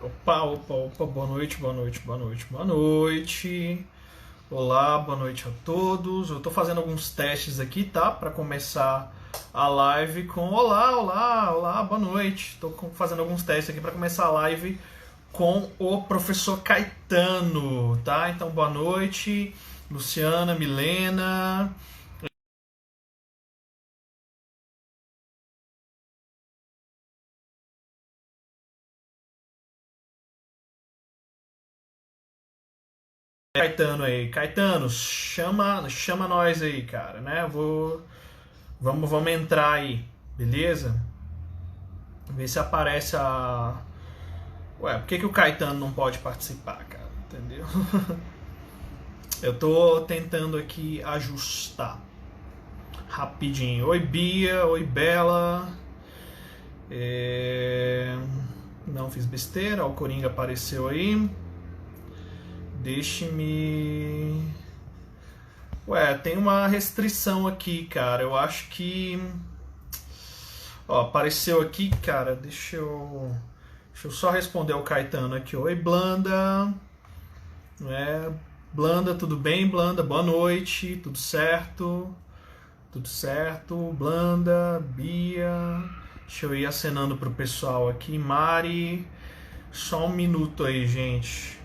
Opa, opa, opa, boa noite, boa noite, boa noite, boa noite. Olá, boa noite a todos. Eu tô fazendo alguns testes aqui, tá? Para começar a live com olá, olá, olá, boa noite. Fazendo alguns testes aqui para começar a live com o professor Caetano, tá? Então, boa noite, Luciana, Milena. Caetano aí, Caetano, chama nós aí, cara, né? Vamos entrar aí, beleza? Ver se aparece a. Ué, por que o Caetano não pode participar, cara? Entendeu? Eu tô tentando aqui ajustar rapidinho. Oi, Bia. Oi, Bela. É... Não fiz besteira. O Coringa apareceu aí. Deixe-me. Ué, tem uma restrição aqui, cara. Eu acho que. Ó, apareceu aqui, cara. Deixa eu só responder ao Caetano aqui. Oi, Blanda. É, Blanda, tudo bem, Blanda? Boa noite, tudo certo? Tudo certo, Blanda, Bia. Deixa eu ir acenando pro pessoal aqui. Mari, só um minuto aí, gente.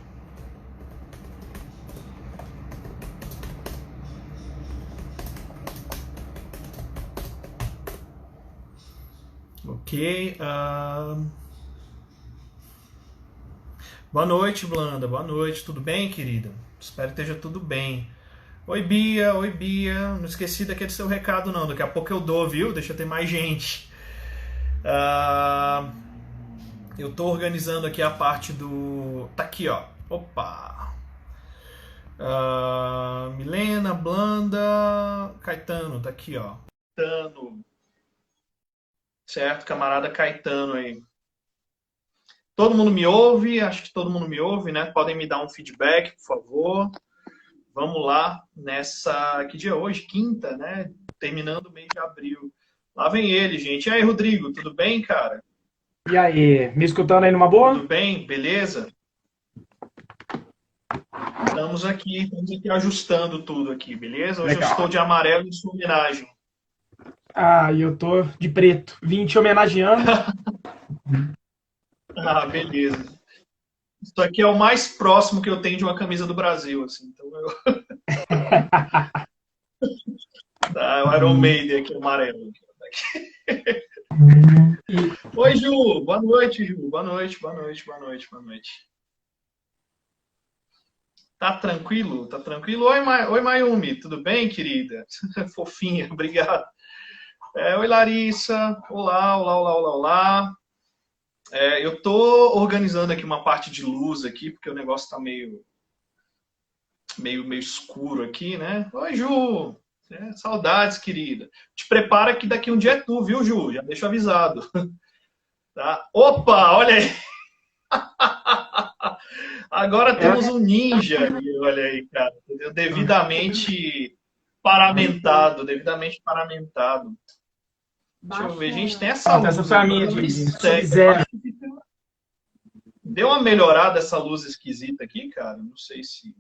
Ok. Boa noite, Blanda. Boa noite. Tudo bem, querida? Espero que esteja tudo bem. Oi, Bia. Oi, Bia. Não esqueci daquele seu recado, não. Daqui a pouco eu dou, viu? Deixa eu ter mais gente. Ah, eu tô organizando aqui a parte do. Tá aqui, ó. Opa! Milena, Blanda, Caetano, tá aqui, ó. Caetano, certo? Camarada Caetano aí. Todo mundo me ouve? Acho que todo mundo me ouve, né? Podem me dar um feedback, por favor. Vamos lá nessa. Que dia é hoje? Quinta, né? Terminando o mês de abril. Lá vem ele, gente. E aí, Rodrigo, tudo bem, cara? E aí, me escutando aí numa Tudo boa? bem? Beleza? Estamos aqui ajustando tudo aqui, beleza? Hoje eu estou Legal. de amarelo em sua homenagem. Ah, e eu tô de preto. Vim te homenageando. Ah, beleza. Isso aqui é o mais próximo que eu tenho de uma camisa do Brasil, assim. Então, tá, o Iron Maiden aqui, amarelo. E, Oi, Ju. Boa noite, Ju. Boa noite, boa noite, boa noite, boa noite. Tá tranquilo? Tá tranquilo? Oi, Mayumi. Tudo bem, querida? Fofinha, obrigado. Oi, Larissa. Olá, olá, olá, olá, olá. Eu tô organizando aqui uma parte de luz aqui, porque o negócio tá meio escuro aqui, né? Oi, Ju. Saudades, querida. Te prepara que daqui um dia é tu, viu, Ju? Já deixo avisado. Tá? Opa, olha aí. Agora temos é, um ninja ali, olha aí, cara. Entendeu? Devidamente paramentado, devidamente paramentado. Deixa eu ver, gente, tem essa pronto, essa luz foi a aqui, minha ela me de cega. Eu Sub-Zero. acho que deu uma melhorada essa luz esquisita aqui, cara. Não sei se.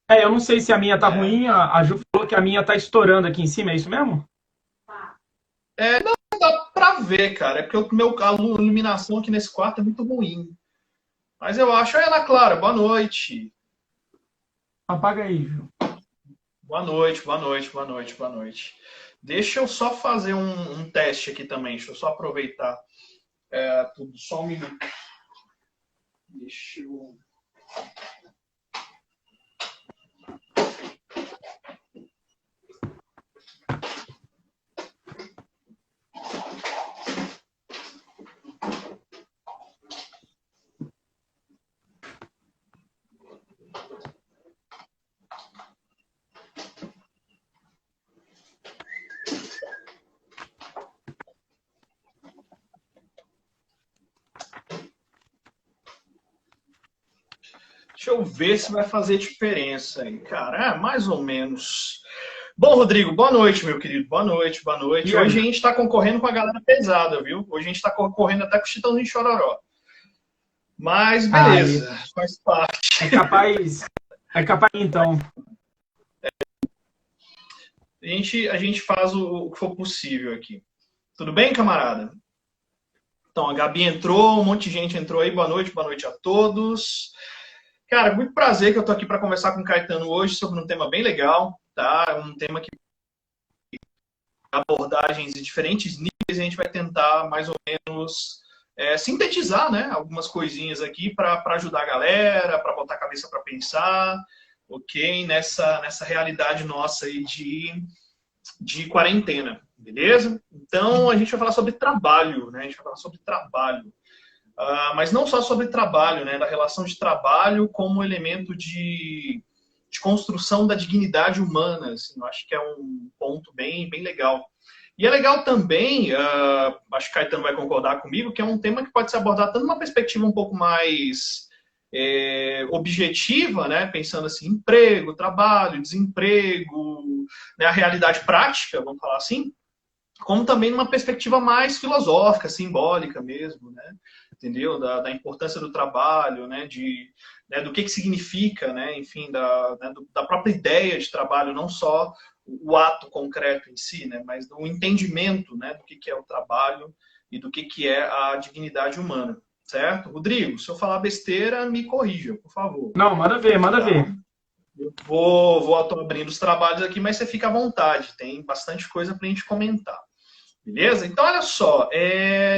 Eu não sei se a minha tá Né? ruim. A Ju falou que a minha tá estourando aqui em cima, é isso mesmo? Não dá pra ver, cara. É porque a iluminação aqui nesse quarto é muito ruim. Mas eu acho. Oi, Ana Clara, boa noite. Apaga aí, Ju. Boa noite, boa noite, boa noite, boa noite. Deixa eu só fazer um teste aqui também. Deixa eu só aproveitar tudo. Só um minuto. Deixa eu. Deixa eu ver se vai fazer diferença aí, cara. Mais ou menos. Bom, Rodrigo, boa noite, meu querido. Boa noite, boa noite. E aí? Hoje a gente está concorrendo com a galera pesada, viu? Hoje a gente está concorrendo até com o Chitãozinho Chororó. Mas Aí, beleza, faz parte. é capaz então. A gente faz o que for possível aqui. Tudo bem, camarada? Então, a Gabi entrou, um monte de gente entrou aí. Boa noite a todos. Cara, muito prazer que eu tô aqui para conversar com o Caetano hoje sobre um tema bem legal, tá? Um tema que abordagens de diferentes níveis, a gente vai tentar mais ou menos sintetizar, né, algumas coisinhas aqui para ajudar a galera, para botar a cabeça para pensar, ok? Nessa realidade nossa aí de quarentena, beleza? Então a gente vai falar sobre trabalho, né? A gente vai falar sobre trabalho. Mas não só sobre trabalho, né? Da relação de trabalho como elemento de construção da dignidade humana. Assim, eu acho que é um ponto bem legal. E é legal também, acho que o Caetano vai concordar comigo, que é um tema que pode ser abordado tanto numa perspectiva um pouco mais objetiva, né? Pensando assim, emprego, trabalho, desemprego, né? A realidade prática, vamos falar assim, como também numa perspectiva mais filosófica, simbólica mesmo, né? Entendeu? Da importância do trabalho, né? Do que significa, né? Enfim, da própria ideia de trabalho, não só o ato concreto em si, né? Mas do entendimento, né? Do que é o trabalho e do que é a dignidade humana, certo? Rodrigo, se eu falar besteira, me corrija, por favor. Não, manda ver, manda Tá? ver. Eu vou abrindo os trabalhos aqui, mas você fica à vontade, tem bastante coisa para a gente comentar. Beleza? Então, olha só,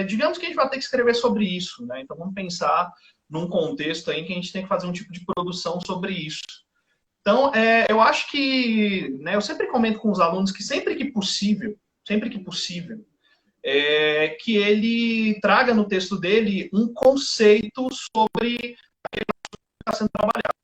digamos que a gente vai ter que escrever sobre isso, né? Então, vamos pensar num contexto aí em que a gente tem que fazer um tipo de produção sobre isso. Então, eu acho que, né, eu sempre comento com os alunos que sempre que possível, que ele traga no texto dele um conceito sobre aquilo que está sendo trabalhado,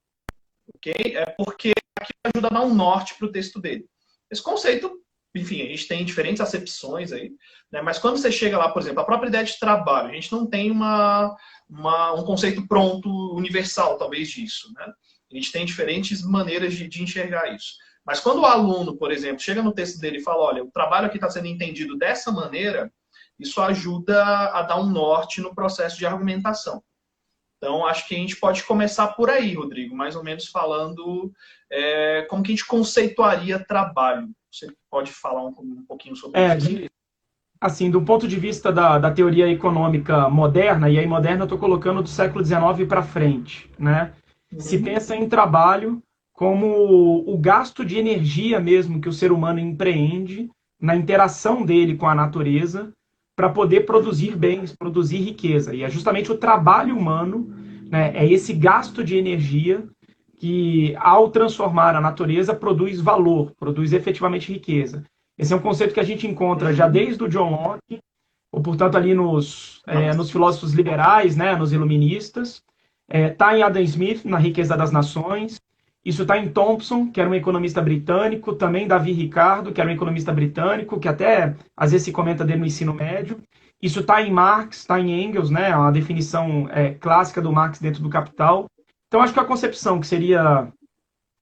ok? Porque aquilo ajuda a dar um norte para o texto dele. Esse conceito, enfim, a gente tem diferentes acepções aí, né? Mas quando você chega lá, por exemplo, a própria ideia de trabalho, a gente não tem um conceito pronto, universal, talvez, disso, né? A gente tem diferentes maneiras de enxergar isso. Mas quando o aluno, por exemplo, chega no texto dele e fala, olha, o trabalho aqui está sendo entendido dessa maneira, isso ajuda a dar um norte no processo de argumentação. Então, acho que a gente pode começar por aí, Rodrigo, mais ou menos falando como que a gente conceituaria trabalho. Você pode falar um pouquinho sobre É, isso? assim, do ponto de vista da teoria econômica moderna, e aí moderna eu estou colocando do século XIX para frente, né? Se Uhum. pensa em trabalho como o gasto de energia mesmo que o ser humano empreende na interação dele com a natureza para poder produzir bens, produzir riqueza. E é justamente o trabalho humano, né, é esse gasto de energia que, ao transformar a natureza, produz valor, produz efetivamente riqueza. Esse é um conceito que a gente encontra já Uhum. desde o John Locke, ou portanto ali nos Nossa. filósofos liberais, né, nos iluministas. Está em Adam Smith, na Riqueza das Nações. Isso está em Thompson, que era um economista britânico, também Davi Ricardo, que era um economista britânico, que até às vezes se comenta dele no ensino médio. Isso está em Marx, está em Engels, né, a definição clássica do Marx dentro do Capital. Então, acho que a concepção que seria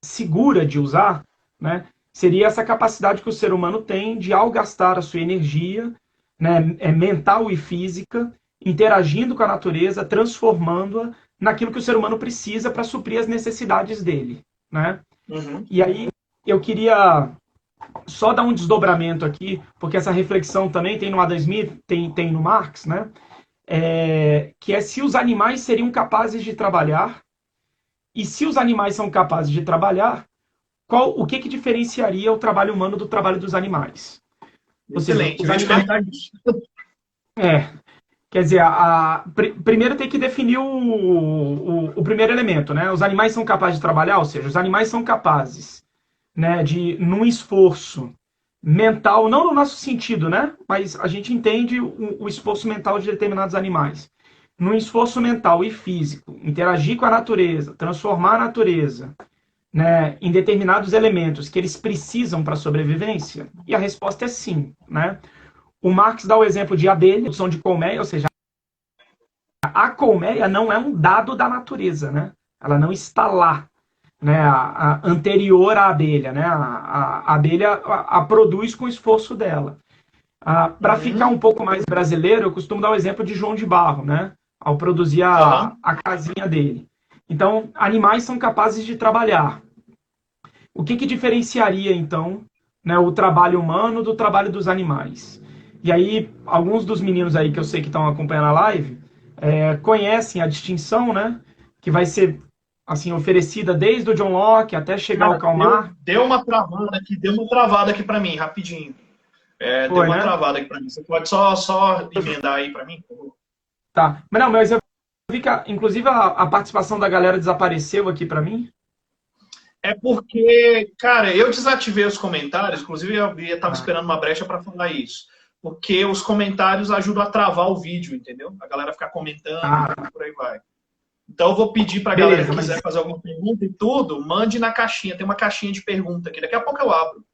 segura de usar, né, seria essa capacidade que o ser humano tem de, ao gastar a sua energia, né, mental e física, interagindo com a natureza, transformando-a naquilo que o ser humano precisa para suprir as necessidades dele, né? Uhum. E aí eu queria só dar um desdobramento aqui, porque essa reflexão também tem no Adam Smith, tem no Marx, né? Que é se os animais seriam capazes de trabalhar, e se os animais são capazes de trabalhar, o que diferenciaria o trabalho humano do trabalho dos animais? Ou seja, Excelente, os eu ia te animais. perguntar isso. É, quer dizer, primeiro tem que definir o primeiro elemento, né? Os animais são capazes de trabalhar, ou seja, os animais são capazes, né, de, num esforço mental, não no nosso sentido, né? Mas a gente entende o esforço mental de determinados animais. Num esforço mental e físico, interagir com a natureza, transformar a natureza, né, em determinados elementos que eles precisam para a sobrevivência? E a resposta é sim, né? O Marx dá o exemplo de abelha, produção de colmeia, ou seja, a colmeia não é um dado da natureza, né? Ela não está lá, né? Anterior à abelha, né? A abelha a produz com o esforço dela. Para ficar Uhum. um pouco mais brasileiro, eu costumo dar o exemplo de João de Barro, né? ao produzir Aham. a casinha dele. Então, animais são capazes de trabalhar. O que diferenciaria, então, né, o trabalho humano do trabalho dos animais? E aí, alguns dos meninos aí que eu sei que estão acompanhando a live conhecem a distinção, né, que vai ser assim oferecida desde o John Locke até chegar ao Cara, Karl Marx. deu uma travada aqui para mim, rapidinho. Deu Foi, uma né? travada aqui para mim. Você pode só emendar aí para mim, por favor? Tá. Mas não, mas eu vi que, inclusive, a participação da galera desapareceu aqui para mim. É porque, cara, eu desativei os comentários, inclusive eu estava Ah, esperando uma brecha para falar isso. Porque os comentários ajudam a travar o vídeo, entendeu? A galera ficar comentando e tudo ah, por aí vai. Então eu vou pedir para a galera beleza, que mas quiser fazer alguma pergunta e tudo, mande na caixinha. Tem uma caixinha de pergunta aqui. Daqui a pouco eu abro.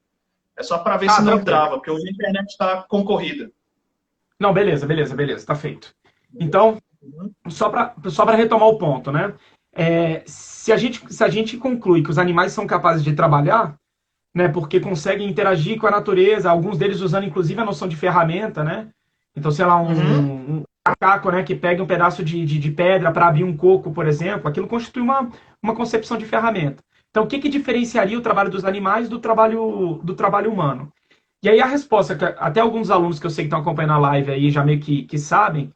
É só para ver se não tranquilo. trava, porque hoje a internet está concorrida. Não, beleza, beleza, beleza, tá feito. Então, Uhum. só para retomar o ponto, né? Se a gente conclui que os animais são capazes de trabalhar, né, porque conseguem interagir com a natureza, alguns deles usando inclusive a noção de ferramenta, né? Então, sei lá, Uhum. um macaco, né, que pega um pedaço de pedra para abrir um coco, por exemplo, aquilo constitui uma concepção de ferramenta. Então, o que diferenciaria o trabalho dos animais do trabalho humano? E aí a resposta, que até alguns alunos que eu sei que estão acompanhando a live aí já meio que sabem,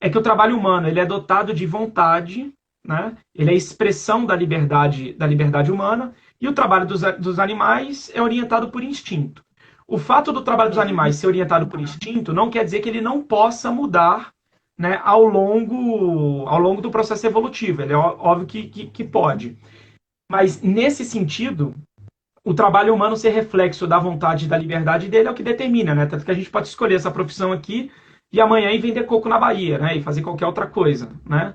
é que o trabalho humano ele é dotado de vontade, né? Ele é expressão da liberdade humana, e o trabalho dos animais é orientado por instinto. O fato do trabalho dos animais Uhum. ser orientado por instinto não quer dizer que ele não possa mudar, né, ao longo do processo evolutivo. Ele é óbvio que pode. Mas, nesse sentido, o trabalho humano ser reflexo da vontade e da liberdade dele é o que determina, né? Tanto que a gente pode escolher essa profissão aqui e amanhã ir vender coco na Bahia, né? E fazer qualquer outra coisa, né?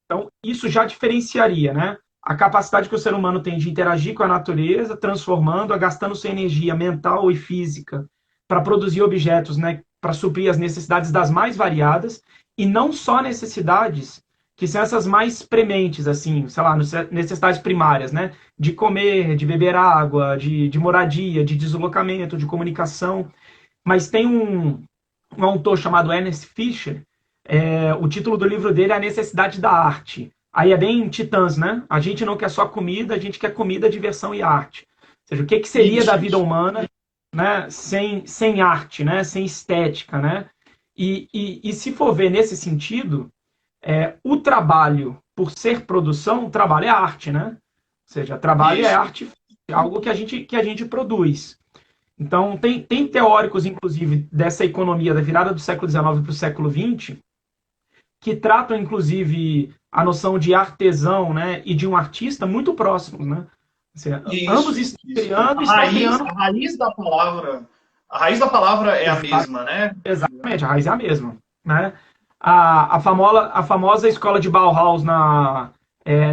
Então, isso já diferenciaria, né? A capacidade que o ser humano tem de interagir com a natureza, transformando, gastando sua energia mental e física para produzir objetos, né? Para suprir as necessidades das mais variadas, e não só necessidades que são essas mais prementes, assim, sei lá, necessidades primárias, né? De comer, de beber água, de moradia, de deslocamento, de comunicação. Mas tem um autor chamado Ernest Fischer, o título do livro dele é A Necessidade da Arte. Aí é bem Titãs, né? A gente não quer só comida, a gente quer comida, diversão e arte. Ou seja, o que seria da vida Isso. humana, né, sem arte, né, sem estética, né? E se for ver nesse sentido, o trabalho, por ser produção, o trabalho é arte, né? Ou seja, trabalho é Isso. arte, é algo que a gente produz. Então, tem teóricos, inclusive, dessa economia da virada do século XIX para o século XX, que tratam, inclusive, a noção de artesão, né, e de um artista muito próximos, né? Assim, ambos Isso, estão isso. criando e estão criando. A raiz da palavra é a Exa- mesma, né? Exatamente, a raiz é a mesma, né? A famosa escola de Bauhaus na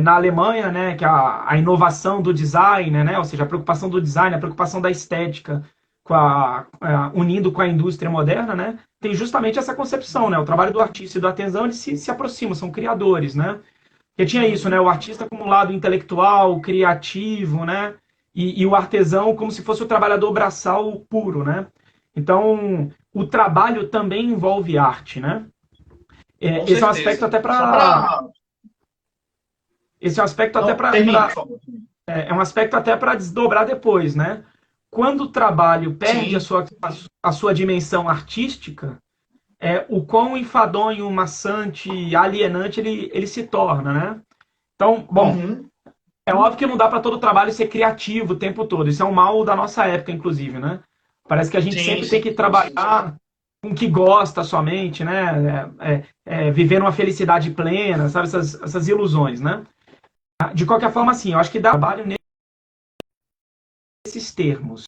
Alemanha, né, que é a inovação do design, né, ou seja, a preocupação do design, a preocupação da estética, unindo com a indústria moderna, né, tem justamente essa concepção, né, o trabalho do artista e do artesão, eles se aproximam, são criadores, né, porque tinha isso, né, Uhum. o artista como um lado intelectual, criativo, né, e o artesão como se fosse o trabalhador braçal puro, né, então o trabalho também envolve arte, né, Com esse é um aspecto certeza. até Só para para. esse é um aspecto até Não, para termine, por favor. é um aspecto até para desdobrar depois, né? Quando o trabalho perde a Sim. sua, a sua dimensão artística, o quão enfadonho, maçante, alienante ele se torna, né? Então, bom, Uhum. é óbvio que não dá para todo trabalho ser criativo o tempo todo. Isso é um mal da nossa época, inclusive, né? Parece que a gente Sim, sempre tem sim. que trabalhar com o que gosta somente, né? Viver uma felicidade plena, sabe? Essas ilusões, né? De qualquer forma, assim, eu acho que dá trabalho nesses termos.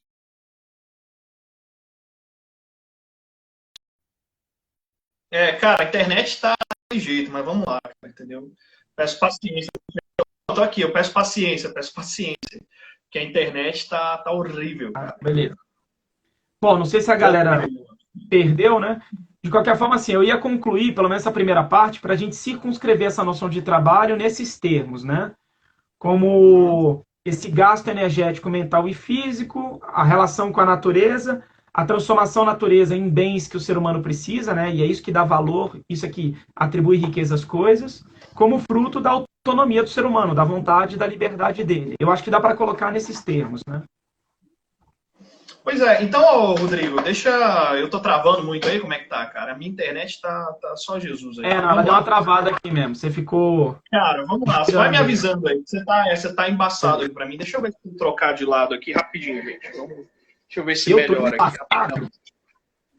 Cara, a internet tá desse jeito, mas vamos lá, cara, entendeu? Peço paciência. Eu tô aqui, eu peço paciência. Que a internet tá horrível, cara. Beleza. Bom, não sei se a galera Horrível. perdeu, né? De qualquer forma, assim, eu ia concluir, pelo menos essa primeira parte, para a gente circunscrever essa noção de trabalho nesses termos, né? Uhum. Como esse gasto energético mental e físico, a relação com a natureza, a transformação da natureza em bens que o ser humano precisa, né? E é isso que dá valor, isso aqui atribui riqueza às coisas, como fruto da autonomia do ser humano, da vontade e da liberdade dele. Eu acho que dá para colocar nesses termos, né? Pois é, então, ô, Rodrigo, deixa. Eu tô travando muito aí, como é que tá, cara? A minha internet tá só Jesus aí. Então Não, ela vamos deu uma lá. travada aqui mesmo. Você ficou Cara, vamos lá. Você vai me tirando. avisando aí. Você tá embaçado aí pra mim. Deixa eu ver se eu trocar de lado aqui rapidinho, gente. Deixa eu ver se Eu tô melhora aqui. embaçado.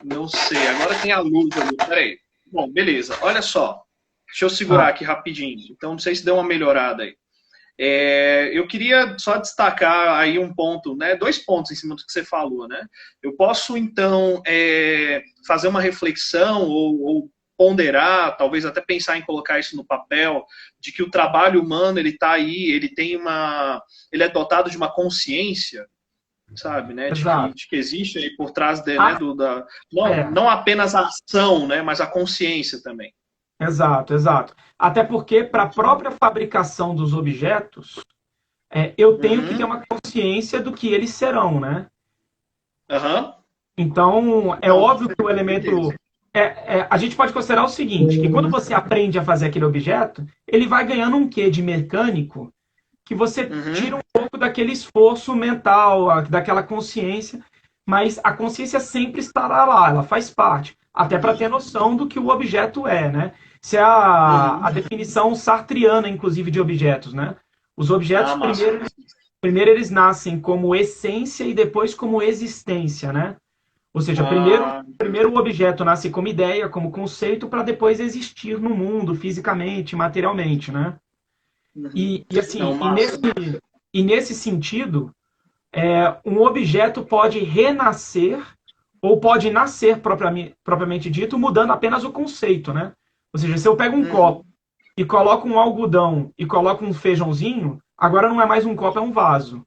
Não sei, agora tem a luz ali. Peraí. Bom, beleza. Olha só. Deixa eu segurar aqui rapidinho. Então, não sei se deu uma melhorada aí. Eu queria só destacar aí um ponto, né? 2 pontos em cima do que você falou, né? Eu posso, então, fazer uma reflexão ou ponderar, talvez até pensar em colocar isso no papel, de que o trabalho humano, ele está aí, ele é dotado de uma consciência, sabe, né? Exato. De que existe aí por trás né, Ah, é. não apenas a ação, né? Mas a consciência também. Exato, exato. Até porque, para a própria fabricação dos objetos, eu tenho que ter Uhum. uma consciência do que eles serão, né? Aham. Então, é Não, óbvio que o elemento. beleza. A gente pode considerar o seguinte: que quando você aprende a fazer aquele objeto, ele vai ganhando um quê de mecânico que você tira Uhum. um pouco daquele esforço mental, daquela consciência, mas a consciência sempre estará lá, ela faz parte, até para ter noção do que o objeto é, né? Isso é a Uhum. definição sartriana, inclusive, de objetos, né? Os objetos, Ah, massa. primeiro eles nascem como essência e depois como existência, né? Ou seja, Ah, primeiro o objeto nasce como ideia, como conceito, para depois existir no mundo, fisicamente, materialmente, né? uhum. E Não, assim, massa. e nesse sentido, um objeto pode renascer ou pode nascer propriamente dito, mudando apenas o conceito, né? Ou seja, se eu pego um Uhum. copo e coloco um algodão e coloco um feijãozinho, agora não é mais um copo, é um vaso.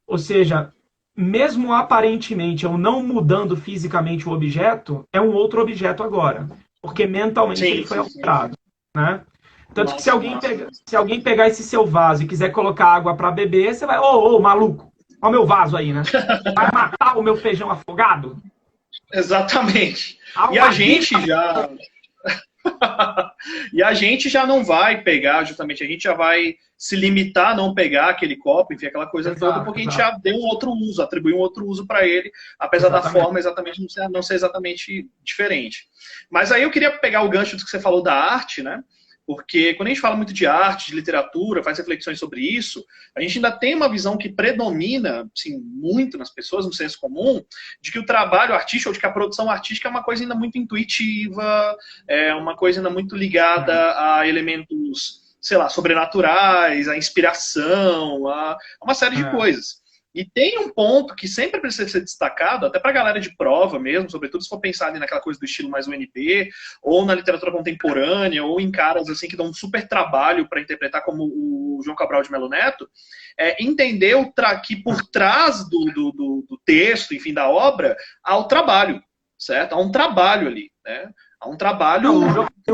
Ou seja, mesmo aparentemente eu não mudando fisicamente o objeto, é um outro objeto agora, porque mentalmente ele Sim, foi sim, sim. alterado, né? Tanto que Massa, massa. se alguém pegar esse seu vaso e quiser colocar água para beber, você vai, ô, maluco, olha o meu vaso aí, né? Vai matar o meu feijão afogado? Exatamente. Há E a uma dívida. gente já. E a gente já não vai pegar, justamente, a gente já vai se limitar a não pegar aquele copo, enfim, aquela coisa toda, Exato, porque a gente exato. já deu um outro uso, atribuiu um outro uso para ele, apesar da Exatamente. forma exatamente não ser exatamente diferente. Mas aí eu queria pegar o gancho do que você falou da arte, né? Porque quando a gente fala muito de arte, de literatura, faz reflexões sobre isso, a gente ainda tem uma visão que predomina, assim, muito nas pessoas, no senso comum, de que o trabalho artístico, ou de que a produção artística é uma coisa ainda muito intuitiva, é uma coisa ainda muito ligada É, a elementos, sei lá, sobrenaturais, a inspiração, a uma série de é. coisas. E tem um ponto que sempre precisa ser destacado, até para a galera de prova mesmo, sobretudo se for pensar ali naquela coisa do estilo mais UNB, ou na literatura contemporânea, ou em caras assim que dão um super trabalho para interpretar, como o João Cabral de Melo Neto, entender que por trás do texto, enfim, da obra, há o trabalho, certo? Há um trabalho ali, né? Há um trabalho, Não,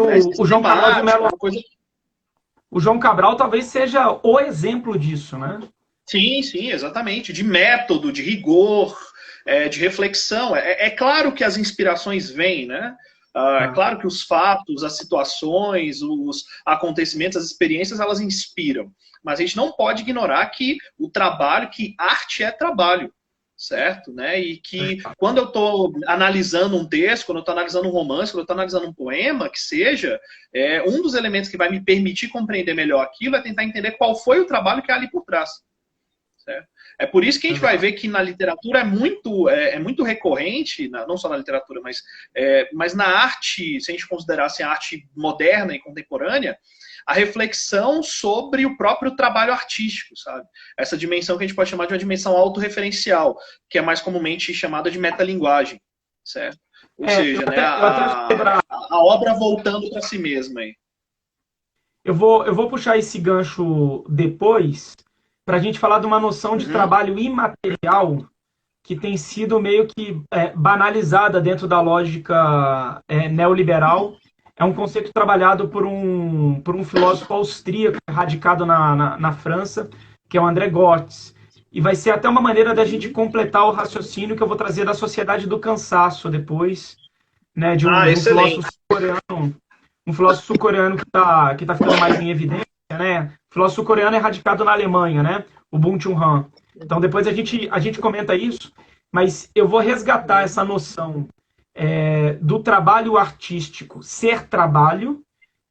né, o João Cabral de sistemático, Mello, uma coisa. o João Cabral talvez seja o exemplo disso, né? Sim, sim, exatamente. De método, de rigor, de reflexão. É claro que as inspirações vêm, né? É É, claro que os fatos, as situações, os acontecimentos, as experiências, elas inspiram. Mas a gente não pode ignorar que o trabalho, que arte é trabalho, certo? Né? E que quando eu estou analisando um texto, quando eu estou analisando um romance, quando eu estou analisando um poema, que seja, um dos elementos que vai me permitir compreender melhor aquilo é tentar entender qual foi o trabalho que há ali por trás. Certo? É por isso que a gente vai exato. ver que na literatura é muito recorrente, não só na literatura, mas na arte, se a gente considerasse a arte moderna e contemporânea, a reflexão sobre o próprio trabalho artístico, sabe? Essa dimensão que a gente pode chamar de uma dimensão autorreferencial, que é mais comumente chamada de metalinguagem, certo? Ou seja, né, Eu até a obra voltando para si mesma aí. eu vou puxar esse gancho depois para a gente falar de uma noção de Uhum, trabalho imaterial que tem sido meio que banalizada dentro da lógica neoliberal. É um conceito trabalhado por um filósofo austríaco radicado na França, que é o André Gortz. e vai ser até uma maneira da gente completar o raciocínio que eu vou trazer da sociedade do cansaço depois, né, de um filósofo Excelente. sul-coreano, que tá ficando mais em evidência, né? O filósofo sul-coreano é radicado na Alemanha, né? O Bong Joon-han. Então depois a gente comenta isso, mas eu vou resgatar essa noção do trabalho artístico ser trabalho,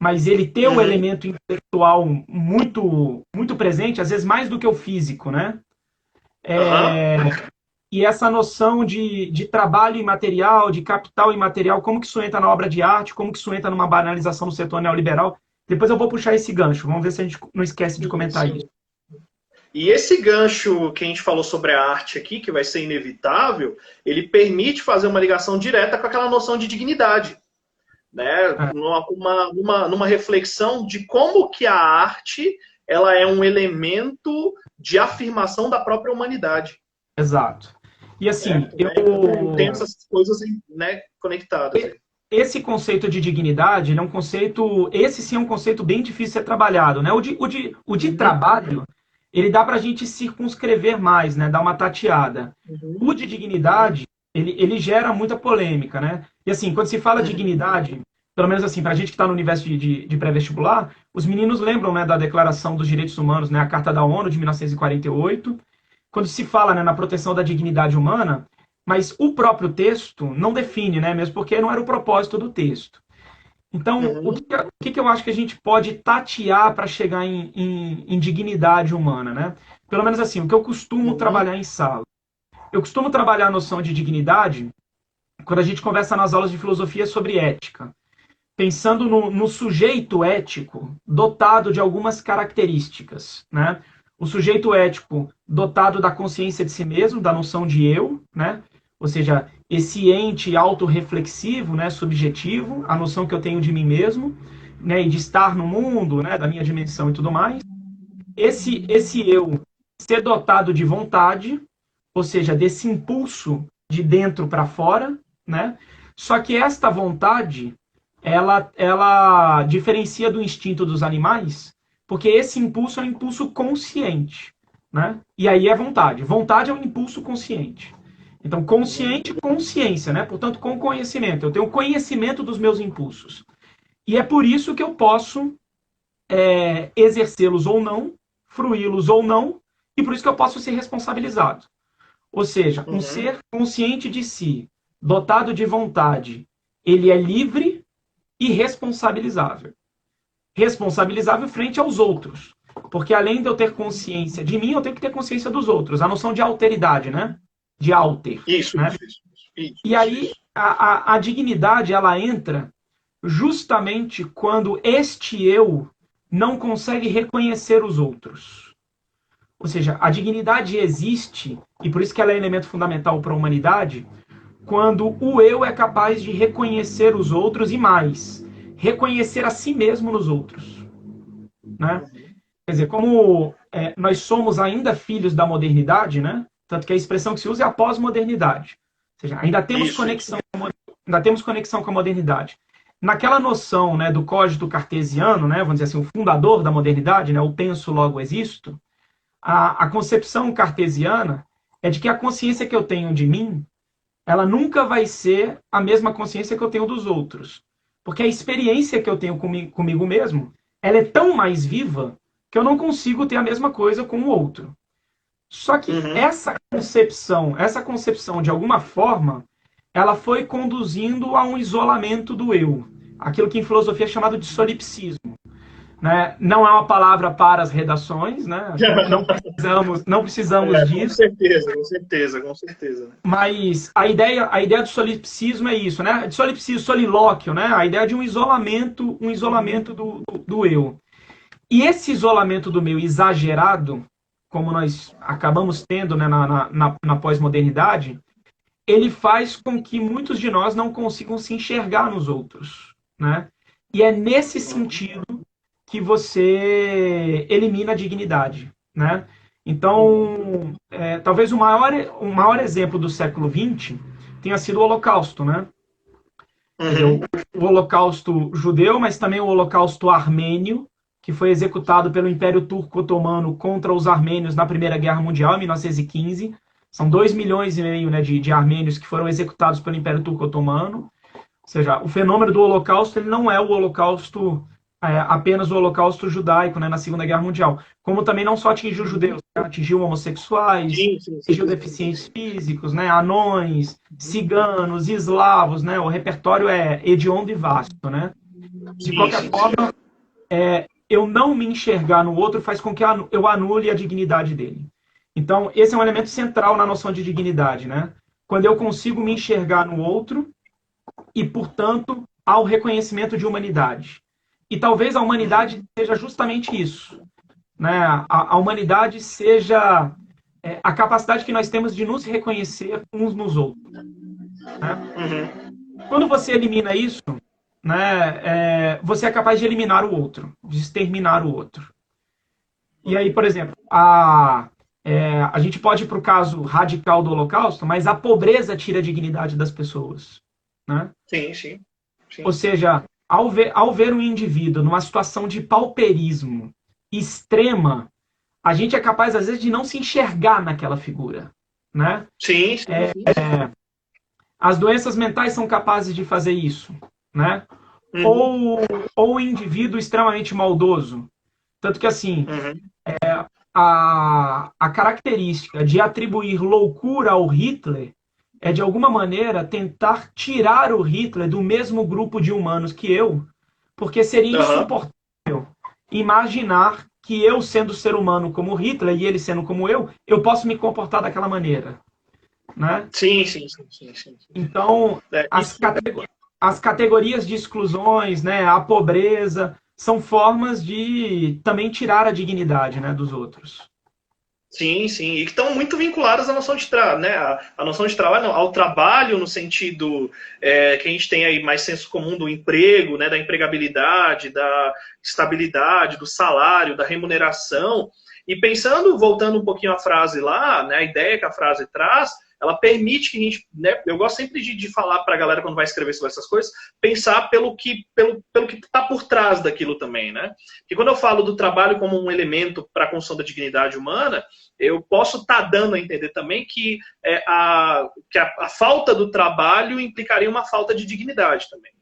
mas ele ter o Uhum. elemento intelectual muito muito presente, às vezes mais do que o físico, né? Aham. E essa noção de trabalho imaterial, de capital imaterial, como que isso entra na obra de arte, como que isso entra numa banalização do setor neoliberal. Depois eu vou puxar esse gancho, vamos ver se a gente não esquece de comentar Isso. isso. E esse gancho que a gente falou sobre a arte aqui, que vai ser inevitável, ele permite fazer uma ligação direta com aquela noção de dignidade, né? É, Numa reflexão de como que a arte ela é um elemento de afirmação da própria humanidade. exato. E assim, Certo, né? Então tem essas coisas, né, conectadas aí. esse conceito de dignidade, ele é um conceito, esse sim é um conceito bem difícil de ser trabalhado, né? O de Uhum, trabalho, ele dá para a gente circunscrever mais, né? Dar uma tateada. O uhum, de dignidade, ele gera muita polêmica, né? E assim, quando se fala uhum, dignidade, pelo menos assim, para a gente que está no universo de pré-vestibular, os meninos lembram, né, da Declaração dos Direitos Humanos, né? A Carta da ONU de 1948, quando se fala, né, na proteção da dignidade humana, mas o próprio texto não define, né, mesmo porque não era o propósito do texto. Então, uhum, que eu acho que a gente pode tatear para chegar em dignidade humana, né? Pelo menos assim, o que eu costumo uhum, trabalhar em sala. Eu costumo trabalhar a noção de dignidade quando a gente conversa nas aulas de filosofia sobre ética, pensando no sujeito ético dotado de algumas características, né? O sujeito ético dotado da consciência de si mesmo, da noção de eu, né? Ou seja, esse ente autorreflexivo, né, subjetivo, a noção que eu tenho de mim mesmo, né, e de estar no mundo, né, da minha dimensão e tudo mais. Esse eu ser dotado de vontade, ou seja, desse impulso de dentro para fora, né? Só que esta vontade, ela diferencia do instinto dos animais, porque esse impulso é um impulso consciente, né? E aí é vontade. Vontade é um impulso consciente. Então, uhum, consciente, consciência, né? Portanto, com conhecimento. Eu tenho conhecimento dos meus impulsos. E é por isso que eu posso exercê-los ou não, fruí-los ou não, e por isso que eu posso ser responsabilizado. Ou seja, um uhum, ser consciente de si, dotado de vontade, ele é livre e responsabilizável. Responsabilizável frente aos outros. Porque além de eu ter consciência de mim, eu tenho que ter consciência dos outros. A noção de alteridade, né? De alter, isso, né? isso, isso, isso, E isso, aí isso. a dignidade ela entra justamente quando este eu não consegue reconhecer os outros. Ou seja, a dignidade existe, e por isso que ela é elemento fundamental para a humanidade, quando o eu é capaz de reconhecer os outros e mais, reconhecer a si mesmo nos outros. Né? Uhum. Quer dizer, como nós somos ainda filhos da modernidade, né? Tanto que a expressão que se usa é a pós-modernidade. Ou seja, Isso. ainda temos conexão com a modernidade. Naquela noção, né, do código cartesiano, né, vamos dizer assim, o fundador da modernidade, né, o penso logo existo, a concepção cartesiana é de que a consciência que eu tenho de mim, ela nunca vai ser a mesma consciência que eu tenho dos outros. Porque a experiência que eu tenho comigo mesmo, ela é tão mais viva que eu não consigo ter a mesma coisa com o outro. Só que Uhum. essa concepção de alguma forma, ela foi conduzindo a um isolamento do eu, aquilo que em filosofia é chamado de solipsismo. Né? Não é uma palavra para as redações, né? Acho que não precisamos Com disso, certeza, com certeza, com certeza. Né? mas a ideia do solipsismo é isso, né? De solipsismo, solilóquio, né? A ideia de um isolamento do eu. E esse isolamento do meu exagerado, como nós acabamos tendo, né, na pós-modernidade, ele faz com que muitos de nós não consigam se enxergar nos outros, né? E é nesse Uhum. sentido que você elimina a dignidade, né? Uhum. Então, talvez o maior exemplo do século XX tenha sido o Holocausto, né? Quer dizer, o, Uhum. o Holocausto judeu, mas também o Holocausto armênio, que foi executado pelo Império Turco-Otomano contra os armênios na Primeira Guerra Mundial, em 1915. São 2,5 milhões, né, de armênios que foram executados pelo Império Turco-Otomano. Ou seja, o fenômeno do Holocausto ele não é o Holocausto, apenas o Holocausto judaico, né, na Segunda Guerra Mundial. Como também não só atingiu judeus, né, atingiu homossexuais, atingiu deficientes físicos, né, anões, ciganos, eslavos, né, o repertório é hediondo e vasto, né. De qualquer forma, eu não me enxergar no outro faz com que eu anule a dignidade dele. Então, esse é um elemento central na noção de dignidade, né? Quando eu consigo me enxergar no outro e, portanto, há o reconhecimento de humanidade. E talvez a humanidade seja justamente isso, né? A humanidade seja a capacidade que nós temos de nos reconhecer uns nos outros. Né? Quando você elimina isso, né, você é capaz de eliminar o outro, de exterminar o outro. E aí, por exemplo, a gente pode ir para o caso radical do Holocausto, mas a pobreza tira a dignidade das pessoas. Né? Sim. Ou seja, ao ver um indivíduo numa situação de pauperismo extrema, a gente é capaz, às vezes, de não se enxergar naquela figura. Né? Sim. As doenças mentais são capazes de fazer isso. Né? Ou o indivíduo extremamente maldoso. Tanto que, assim, a característica de atribuir loucura ao Hitler é, de alguma maneira, tentar tirar o Hitler do mesmo grupo de humanos que eu, porque seria insuportável imaginar que eu, sendo ser humano como Hitler e ele sendo como eu posso me comportar daquela maneira. Né? Sim. Então, as categorias de exclusões, né, a pobreza, são formas de também tirar a dignidade, né, dos outros. Sim, e que estão muito vinculadas à noção de trabalho, né? A noção de trabalho, não, ao trabalho no sentido que a gente tem aí mais senso comum do emprego, né? Da empregabilidade, da estabilidade, do salário, da remuneração. E pensando, voltando um pouquinho à frase lá, né? A ideia que a frase traz, ela permite que a gente, né? Eu gosto sempre de falar para a galera quando vai escrever sobre essas coisas, pensar pelo que está por trás daquilo também, né? Porque quando eu falo do trabalho como um elemento para a construção da dignidade humana, eu posso estar dando a entender também que a falta do trabalho implicaria uma falta de dignidade também,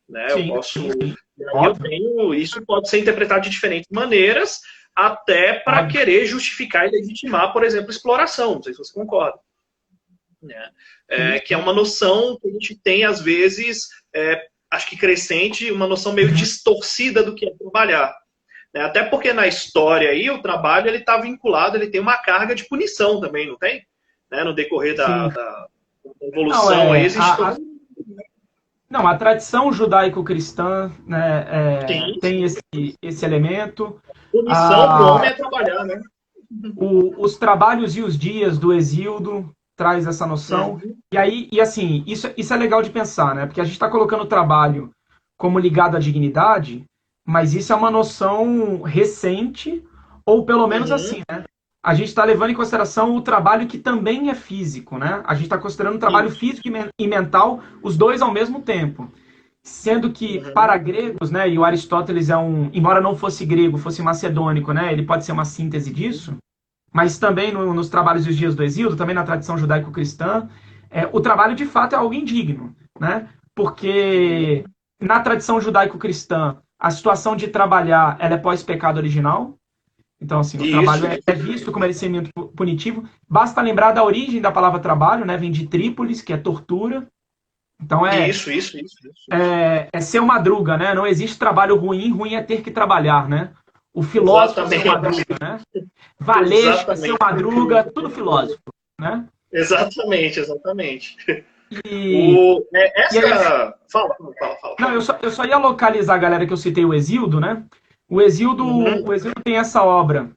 né? Sim, isso pode ser interpretado de diferentes maneiras, até para querer justificar e legitimar, por exemplo, exploração. Não sei se você concorda. Que é uma noção que a gente tem, às vezes, acho que crescente, uma noção meio distorcida do que é trabalhar. Até porque na história aí, o trabalho está vinculado, ele tem uma carga de punição também, não tem? No decorrer da evolução. Não, aí existe Não, a tradição judaico-cristã, né, tem esse elemento. Punição para o homem é trabalhar, né? Os trabalhos e os dias do Exíodo traz essa noção. E assim, isso é legal de pensar, né? Porque a gente está colocando o trabalho como ligado à dignidade, mas isso é uma noção recente, ou pelo menos assim, né? A gente está levando em consideração o trabalho que também é físico, né? A gente está considerando o trabalho físico e mental, os dois ao mesmo tempo. Sendo que, para gregos, né, e o Aristóteles embora não fosse grego, fosse macedônico, né, ele pode ser uma síntese disso, mas também nos trabalhos dos dias do Exíodo, também na tradição judaico-cristã, o trabalho de fato é algo indigno, né? Porque na tradição judaico-cristã, a situação de trabalhar ela é pós-pecado original. Então, assim, o trabalho é visto como merecimento punitivo. Basta lembrar da origem da palavra trabalho, né? Vem de trípolis, que é tortura. Então Isso. É ser madruga, né? Não existe trabalho ruim, ruim é ter que trabalhar, né? O filósofo é seu madruga, né? Valesca, seu madruga, tudo filósofo, né? Exatamente. Fala. Não, eu só ia localizar a galera que eu citei, o Exíodo, né? O Exíodo tem essa obra,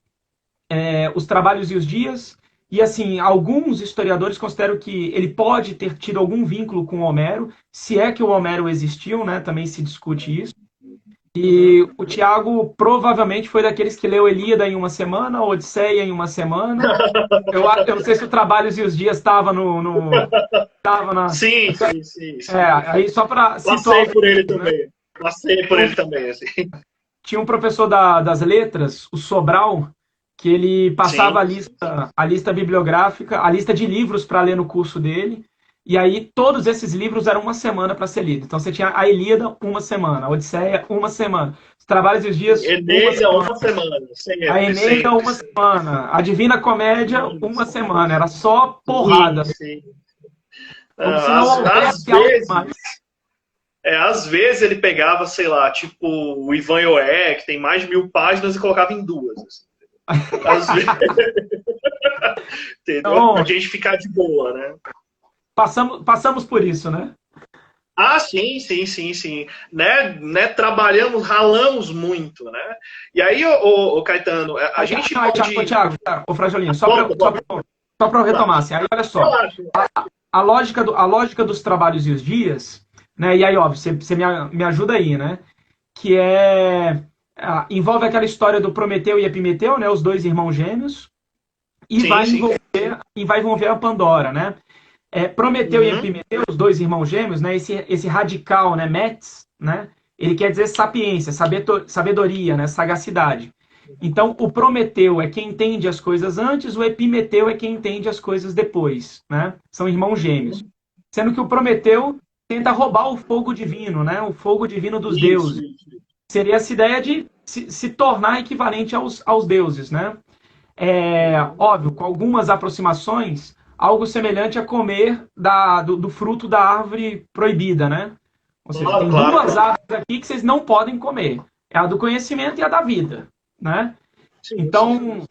Os Trabalhos e os Dias, e assim, alguns historiadores consideram que ele pode ter tido algum vínculo com Homero, se é que o Homero existiu, né? Também se discute isso. E o Tiago provavelmente foi daqueles que leu Ilíada em uma semana, Odisseia em uma semana. Eu não sei se o Trabalhos e os Dias estava Sim. aí só para Passei por ele também. Assim. tinha um professor das letras, o Sobral, que ele passava Sim. a lista bibliográfica, a lista de livros para ler no curso dele. E aí todos esses livros eram uma semana para ser lido. Então você tinha a Ilíada, uma semana, a Odisseia, uma semana, os Trabalhos e os Dias, uma Eneida, semana, uma semana. a Sempre, Eneida, sempre, uma sempre. semana, a Divina Comédia, uma semana. Era só Sim, porrada, sim. como se Ah, não às houvesse algo mais. vezes, às vezes ele pegava, sei lá, tipo o Ivan Ioé, que tem mais de 1000 páginas, e colocava em duas. Assim. Às vezes, entendeu? Pra Então, gente ficar de boa, né? passamos por isso, né? Ah, sim, sim, sim, sim. Né? Trabalhamos, ralamos muito, né? E aí, ô Caetano, a Mas, gente pode. Thiago, ô Frajolinho, Conta, conta. só pra eu retomar, assim, aí olha só, Relaxa. a lógica dos trabalhos e os dias, né, e aí, óbvio, você me ajuda aí, né, que envolve aquela história do Prometeu e Epimeteu, né, os dois irmãos gêmeos, Sim, sim. e vai envolver a Pandora, né. Prometeu e Uhum. Epimeteu, os dois irmãos gêmeos, né, esse radical, né, Metz, né, ele quer dizer sapiência, sabedoria, né, sagacidade. Então, o Prometeu é quem entende as coisas antes, o Epimeteu é quem entende as coisas depois, né? São irmãos gêmeos. Sendo que o Prometeu tenta roubar o fogo divino, né? O fogo divino dos Isso, deuses. isso. Seria essa ideia de se tornar equivalente aos deuses, né? Óbvio, com algumas aproximações, algo semelhante a comer do fruto da árvore proibida, né? Ou seja, Claro, tem claro, duas claro. árvores aqui que vocês não podem comer. É a do conhecimento e a da vida, né? Sim, sim. Então,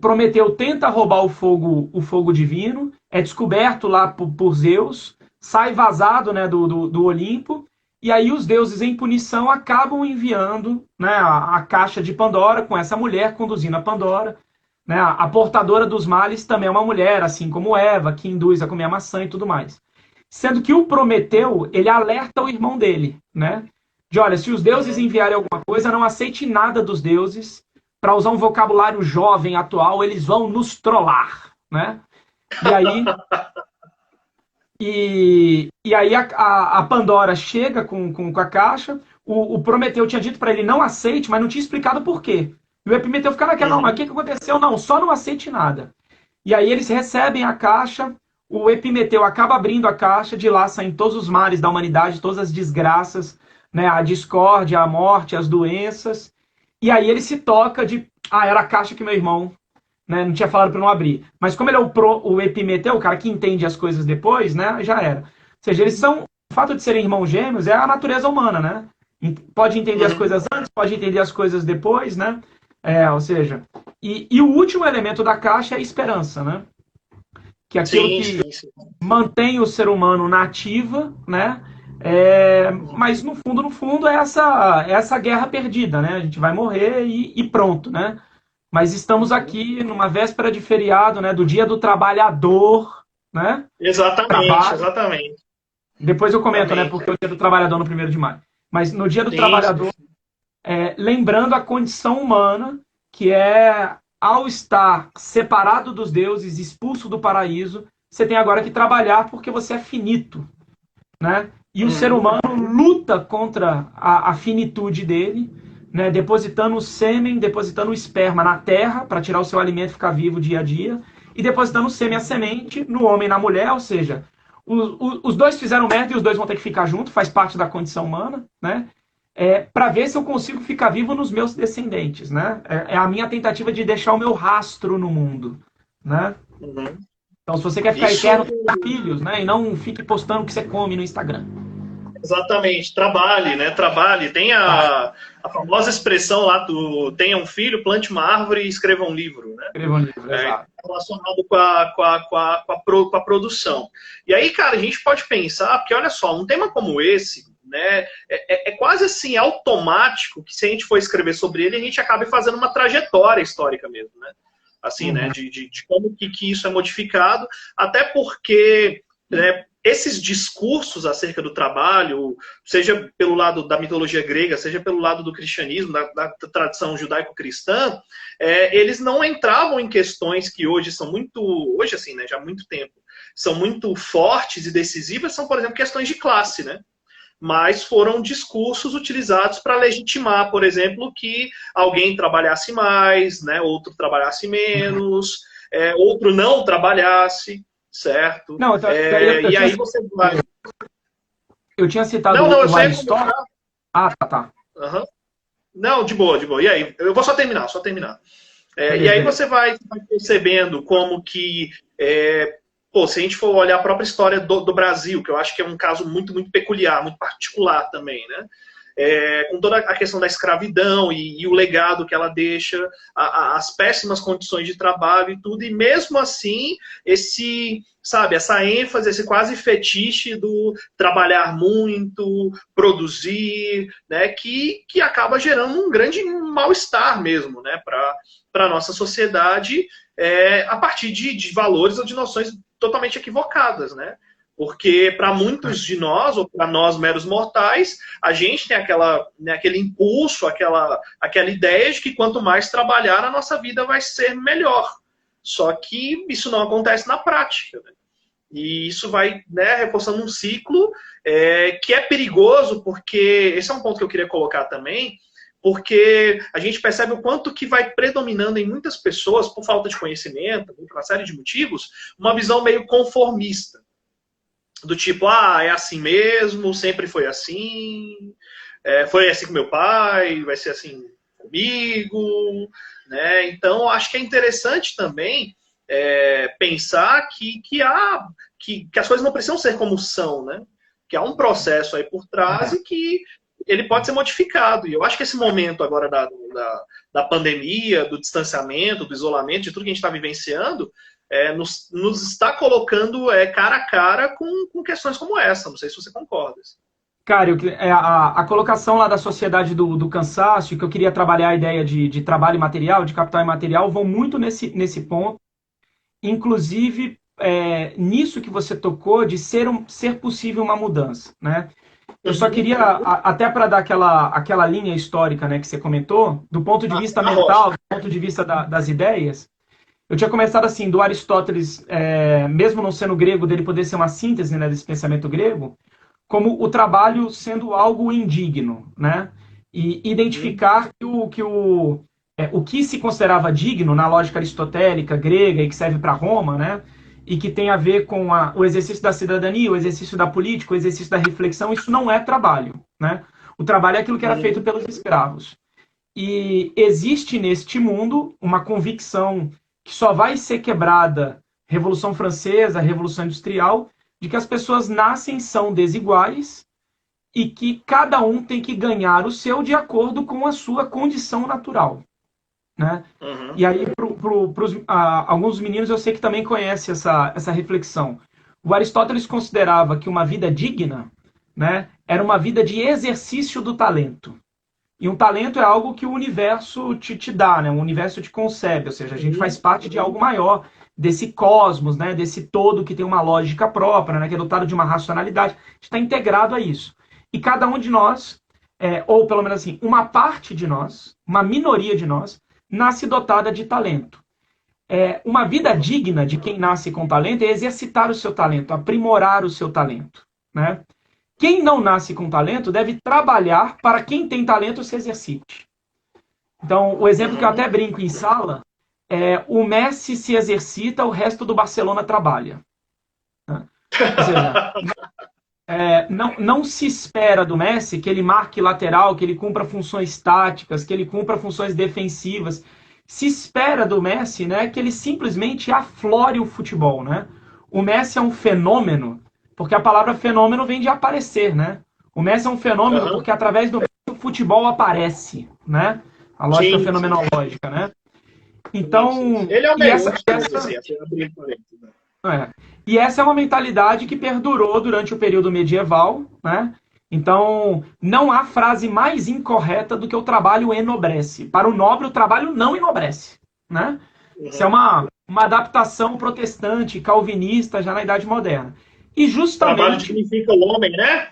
Prometeu tenta roubar o fogo divino, é descoberto lá por Zeus, sai vazado, né, do Olimpo, e aí os deuses, em punição, acabam enviando, né, a caixa de Pandora, com essa mulher conduzindo a Pandora. Né, a portadora dos males também é uma mulher, assim como Eva, que induz a comer a maçã e tudo mais. Sendo que o Prometeu, ele alerta o irmão dele, né? De olha, se os deuses Uhum. enviarem alguma coisa, não aceite nada dos deuses. Para usar um vocabulário jovem atual, eles vão nos trollar, né? E aí, e aí a Pandora chega com a caixa. O Prometeu tinha dito para ele não aceite, mas não tinha explicado por quê. E o Epimeteu fica naquela, não, mas o Uhum. que aconteceu? Não, só não aceite nada. E aí eles recebem a caixa, o Epimeteu acaba abrindo a caixa, de lá saem todos os males da humanidade, todas as desgraças, né, a discórdia, a morte, as doenças. E aí ele se toca de, era a caixa que meu irmão, né, não tinha falado para não abrir. Mas como ele é o Epimeteu, o cara que entende as coisas depois, né, já era. Ou seja, eles são, o fato de serem irmãos gêmeos é a natureza humana, né? Pode entender as Uhum. coisas antes, pode entender as coisas depois, né? Ou seja, e o último elemento da caixa é a esperança, né? Que é aquilo Sim, que sim, sim. mantém o ser humano na ativa, né? Mas no fundo, é essa guerra perdida, né? A gente vai morrer e pronto, né? Mas estamos Uhum. aqui numa véspera de feriado, né? Do Dia do Trabalhador, né? Exatamente, Trabalho. exatamente. Depois eu comento, né? Exatamente. Porque é o Dia do Trabalhador no 1º de maio. Mas no Dia do Sim, sim. Trabalhador, lembrando a condição humana, que é, ao estar separado dos deuses, expulso do paraíso, você tem agora que trabalhar porque você é finito, né? E o ser Uhum. humano luta contra a finitude dele, né? Depositando o sêmen, depositando o esperma na terra para tirar o seu alimento e ficar vivo dia a dia, e depositando o sêmen, a semente, no homem e na mulher, ou seja, os dois fizeram merda e os dois vão ter que ficar juntos, faz parte da condição humana, né? Para ver se eu consigo ficar vivo nos meus descendentes, né? É a minha tentativa de deixar o meu rastro no mundo, né? Uhum. Então, se você quer ficar Isso, eterno, tenha filhos, né? E não fique postando o que você come no Instagram. exatamente. Trabalhe, né? Trabalhe. Tem Tá? a famosa expressão lá do tenha um filho, plante uma árvore e escreva um livro, né? Escreva um livro, exato. Relacionado com a produção. E aí, cara, a gente pode pensar, porque olha só, um tema como esse, né, é quase assim automático que se a gente for escrever sobre ele, a gente acabe fazendo uma trajetória histórica mesmo, né? Assim, né, Uhum. de como que isso é modificado, até porque, né, esses discursos acerca do trabalho, seja pelo lado da mitologia grega, seja pelo lado do cristianismo, da tradição judaico-cristã, eles não entravam em questões que hoje são muito, hoje assim, né, já há muito tempo, são muito fortes e decisivas, são, por exemplo, questões de classe, né? mas foram discursos utilizados para legitimar, por exemplo, que alguém trabalhasse mais, né, outro trabalhasse menos, outro não trabalhasse, certo? Não, então, E aí você vai... Eu tinha citado eu o sei Aristóteles. Ah, tá. Uhum. Não, de boa. E aí? Eu vou só terminar. E aí você vai percebendo como que, se a gente for olhar a própria história do Brasil, que eu acho que é um caso muito, muito peculiar, muito particular também, né? Com toda a questão da escravidão e o legado que ela deixa, as péssimas condições de trabalho e tudo, e mesmo assim, essa ênfase, esse quase fetiche do trabalhar muito, produzir, né, que acaba gerando um grande mal-estar mesmo, né, para a nossa sociedade, a partir de valores ou de noções totalmente equivocadas, né? Porque para muitos de nós, ou para nós meros mortais, a gente tem aquele impulso, aquela ideia de que quanto mais trabalhar, a nossa vida vai ser melhor. Só que isso não acontece na prática, né? E isso vai, né, reforçando um ciclo que é perigoso, porque esse é um ponto que eu queria colocar também, porque a gente percebe o quanto que vai predominando em muitas pessoas, por falta de conhecimento, por uma série de motivos, uma visão meio conformista. Do tipo, é assim mesmo, sempre foi assim com meu pai, vai ser assim comigo, né? Então, acho que é interessante também pensar que as coisas não precisam ser como são, né? Que há um processo aí por trás e que ele pode ser modificado. E eu acho que esse momento agora da pandemia, do distanciamento, do isolamento, de tudo que a gente está vivenciando, nos está colocando cara a cara com questões como essa. Não sei se você concorda. Cara, a colocação lá da sociedade do cansaço, que eu queria trabalhar a ideia de trabalho imaterial, de capital imaterial, vão muito nesse ponto. Inclusive, nisso que você tocou, de ser possível uma mudança, né? Eu só queria, até para dar aquela linha histórica, né, que você comentou, do ponto de vista mental, do ponto de vista das ideias, eu tinha começado assim, do Aristóteles, mesmo não sendo grego, dele poder ser uma síntese, né, desse pensamento grego, como o trabalho sendo algo indigno, né? E identificar que o que se considerava digno na lógica aristotélica, grega, e que serve para Roma, né? E que tem a ver com o exercício da cidadania, o exercício da política, o exercício da reflexão, isso não é trabalho, né? O trabalho é aquilo que era feito pelos escravos. E existe neste mundo uma convicção que só vai ser quebrada, Revolução Francesa, Revolução Industrial, de que as pessoas nascem, são desiguais e que cada um tem que ganhar o seu de acordo com a sua condição natural, né? E aí, alguns meninos eu sei que também conhecem essa reflexão. O Aristóteles considerava que uma vida digna, né, era uma vida de exercício do talento. E um talento é algo que o universo te dá, né? O universo te concebe, ou seja, a gente faz parte de algo maior, desse cosmos, né? Desse todo que tem uma lógica própria, né? Que é dotado de uma racionalidade, está integrado a isso. E cada um de nós, ou pelo menos assim, uma parte de nós, uma minoria de nós, nasce dotada de talento. Uma vida digna de quem nasce com talento é exercitar o seu talento, aprimorar o seu talento, né? Quem não nasce com talento deve trabalhar para quem tem talento se exercite. Então, o exemplo que eu até brinco em sala é o Messi se exercita, o resto do Barcelona trabalha. Ou seja, não se espera do Messi que ele marque lateral, que ele cumpra funções táticas, que ele cumpra funções defensivas. Se espera do Messi, né, que ele simplesmente aflore o futebol, né? O Messi é um fenômeno, porque a palavra fenômeno vem de aparecer, né? O Messi é um fenômeno porque através do Messi o futebol aparece, né? A lógica fenomenológica, né? Então, ele é o melhor. E essa é uma mentalidade que perdurou durante o período medieval, né? Então, não há frase mais incorreta do que o trabalho enobrece. Para o nobre, o trabalho não enobrece, né? Isso é uma adaptação protestante, calvinista, já na Idade Moderna. E justamente... Trabalho dignifica o homem, né?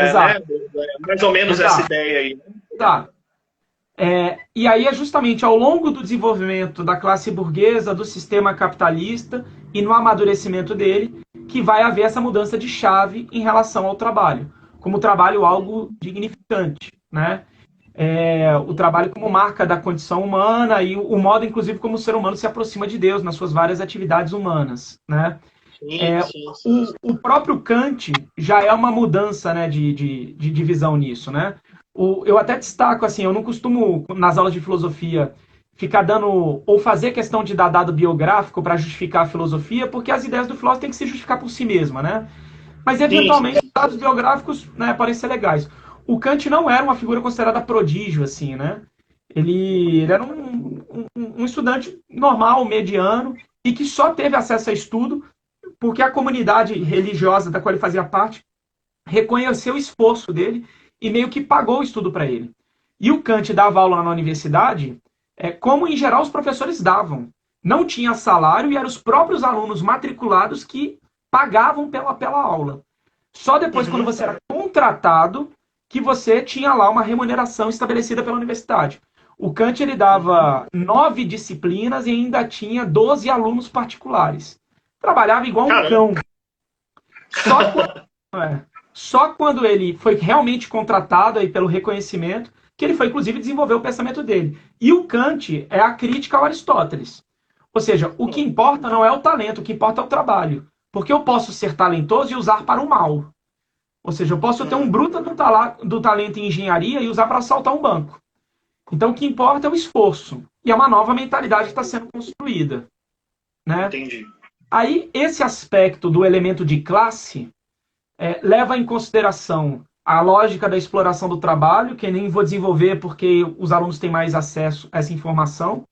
Exato. Mais ou menos essa ideia aí. Exato. E aí é justamente ao longo do desenvolvimento da classe burguesa, do sistema capitalista e no amadurecimento dele, que vai haver essa mudança de chave em relação ao trabalho. como trabalho algo dignificante, né? O trabalho como marca da condição humana e o modo, inclusive, como o ser humano se aproxima de Deus nas suas várias atividades humanas, né? O próprio Kant já é uma mudança, né, de divisão nisso, né? Eu até destaco, assim, eu não costumo, nas aulas de filosofia, ficar dando, ou fazer questão de dar dado biográfico para justificar a filosofia, porque as ideias do filósofo têm que se justificar por si mesma, né? Mas, eventualmente, dados biográficos, né, podem ser legais. O Kant não era uma figura considerada prodígio, assim, né? Ele era um estudante normal, mediano, e que só teve acesso a estudo porque a comunidade religiosa da qual ele fazia parte reconheceu o esforço dele e meio que pagou o estudo para ele. E o Kant dava aula na universidade, como em geral os professores davam. Não tinha salário e eram os próprios alunos matriculados que pagavam pela aula. Só depois, quando você era contratado, que você tinha lá uma remuneração estabelecida pela universidade. O Kant ele dava 9 disciplinas e ainda tinha 12 alunos particulares. Trabalhava igual um cão. Só quando ele foi realmente contratado aí pelo reconhecimento, que ele foi, inclusive, desenvolver o pensamento dele. E o Kant é a crítica ao Aristóteles. Ou seja, o que importa não é o talento, o que importa é o trabalho. Porque eu posso ser talentoso e usar para o mal. Ou seja, eu posso ter um bruto do talento em engenharia e usar para assaltar um banco. Então, o que importa é o esforço. E é uma nova mentalidade que está sendo construída. Né? Entendi. Aí, esse aspecto do elemento de classe leva em consideração a lógica da exploração do trabalho, que nem vou desenvolver porque os alunos têm mais acesso a essa informação.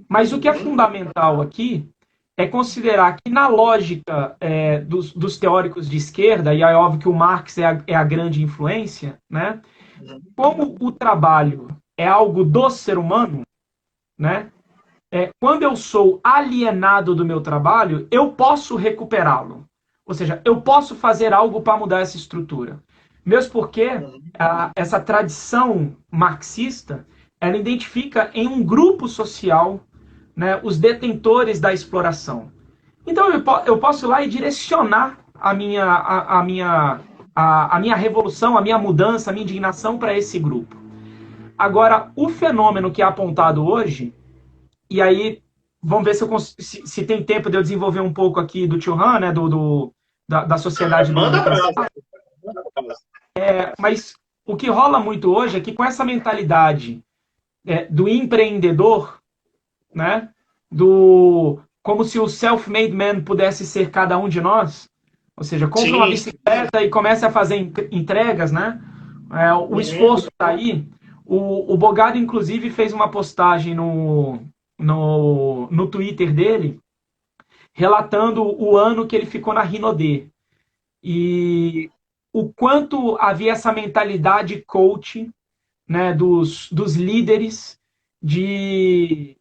Mas o que é fundamental aqui é considerar que na lógica dos teóricos de esquerda, e é óbvio que o Marx é a grande influência, né? Como o trabalho é algo do ser humano, né? Quando eu sou alienado do meu trabalho, eu posso recuperá-lo. Ou seja, eu posso fazer algo para mudar essa estrutura. Mesmo porque essa tradição marxista, ela identifica em um grupo social, né, os detentores da exploração. Então eu posso ir lá e direcionar a minha revolução, a minha mudança, a minha indignação para esse grupo. Agora, o fenômeno que é apontado hoje, e aí vamos ver se tem tempo de eu desenvolver um pouco aqui do Tio Han, né, da sociedade... Manda pra mas o que rola muito hoje é que com essa mentalidade do empreendedor, né, como se o self-made man pudesse ser cada um de nós, ou seja, compra uma bicicleta e comece a fazer entregas, né? O esforço está aí. O Bogado, inclusive, fez uma postagem no Twitter dele, relatando o ano que ele ficou na Rinodê. E o quanto havia essa mentalidade coach, né, dos líderes, se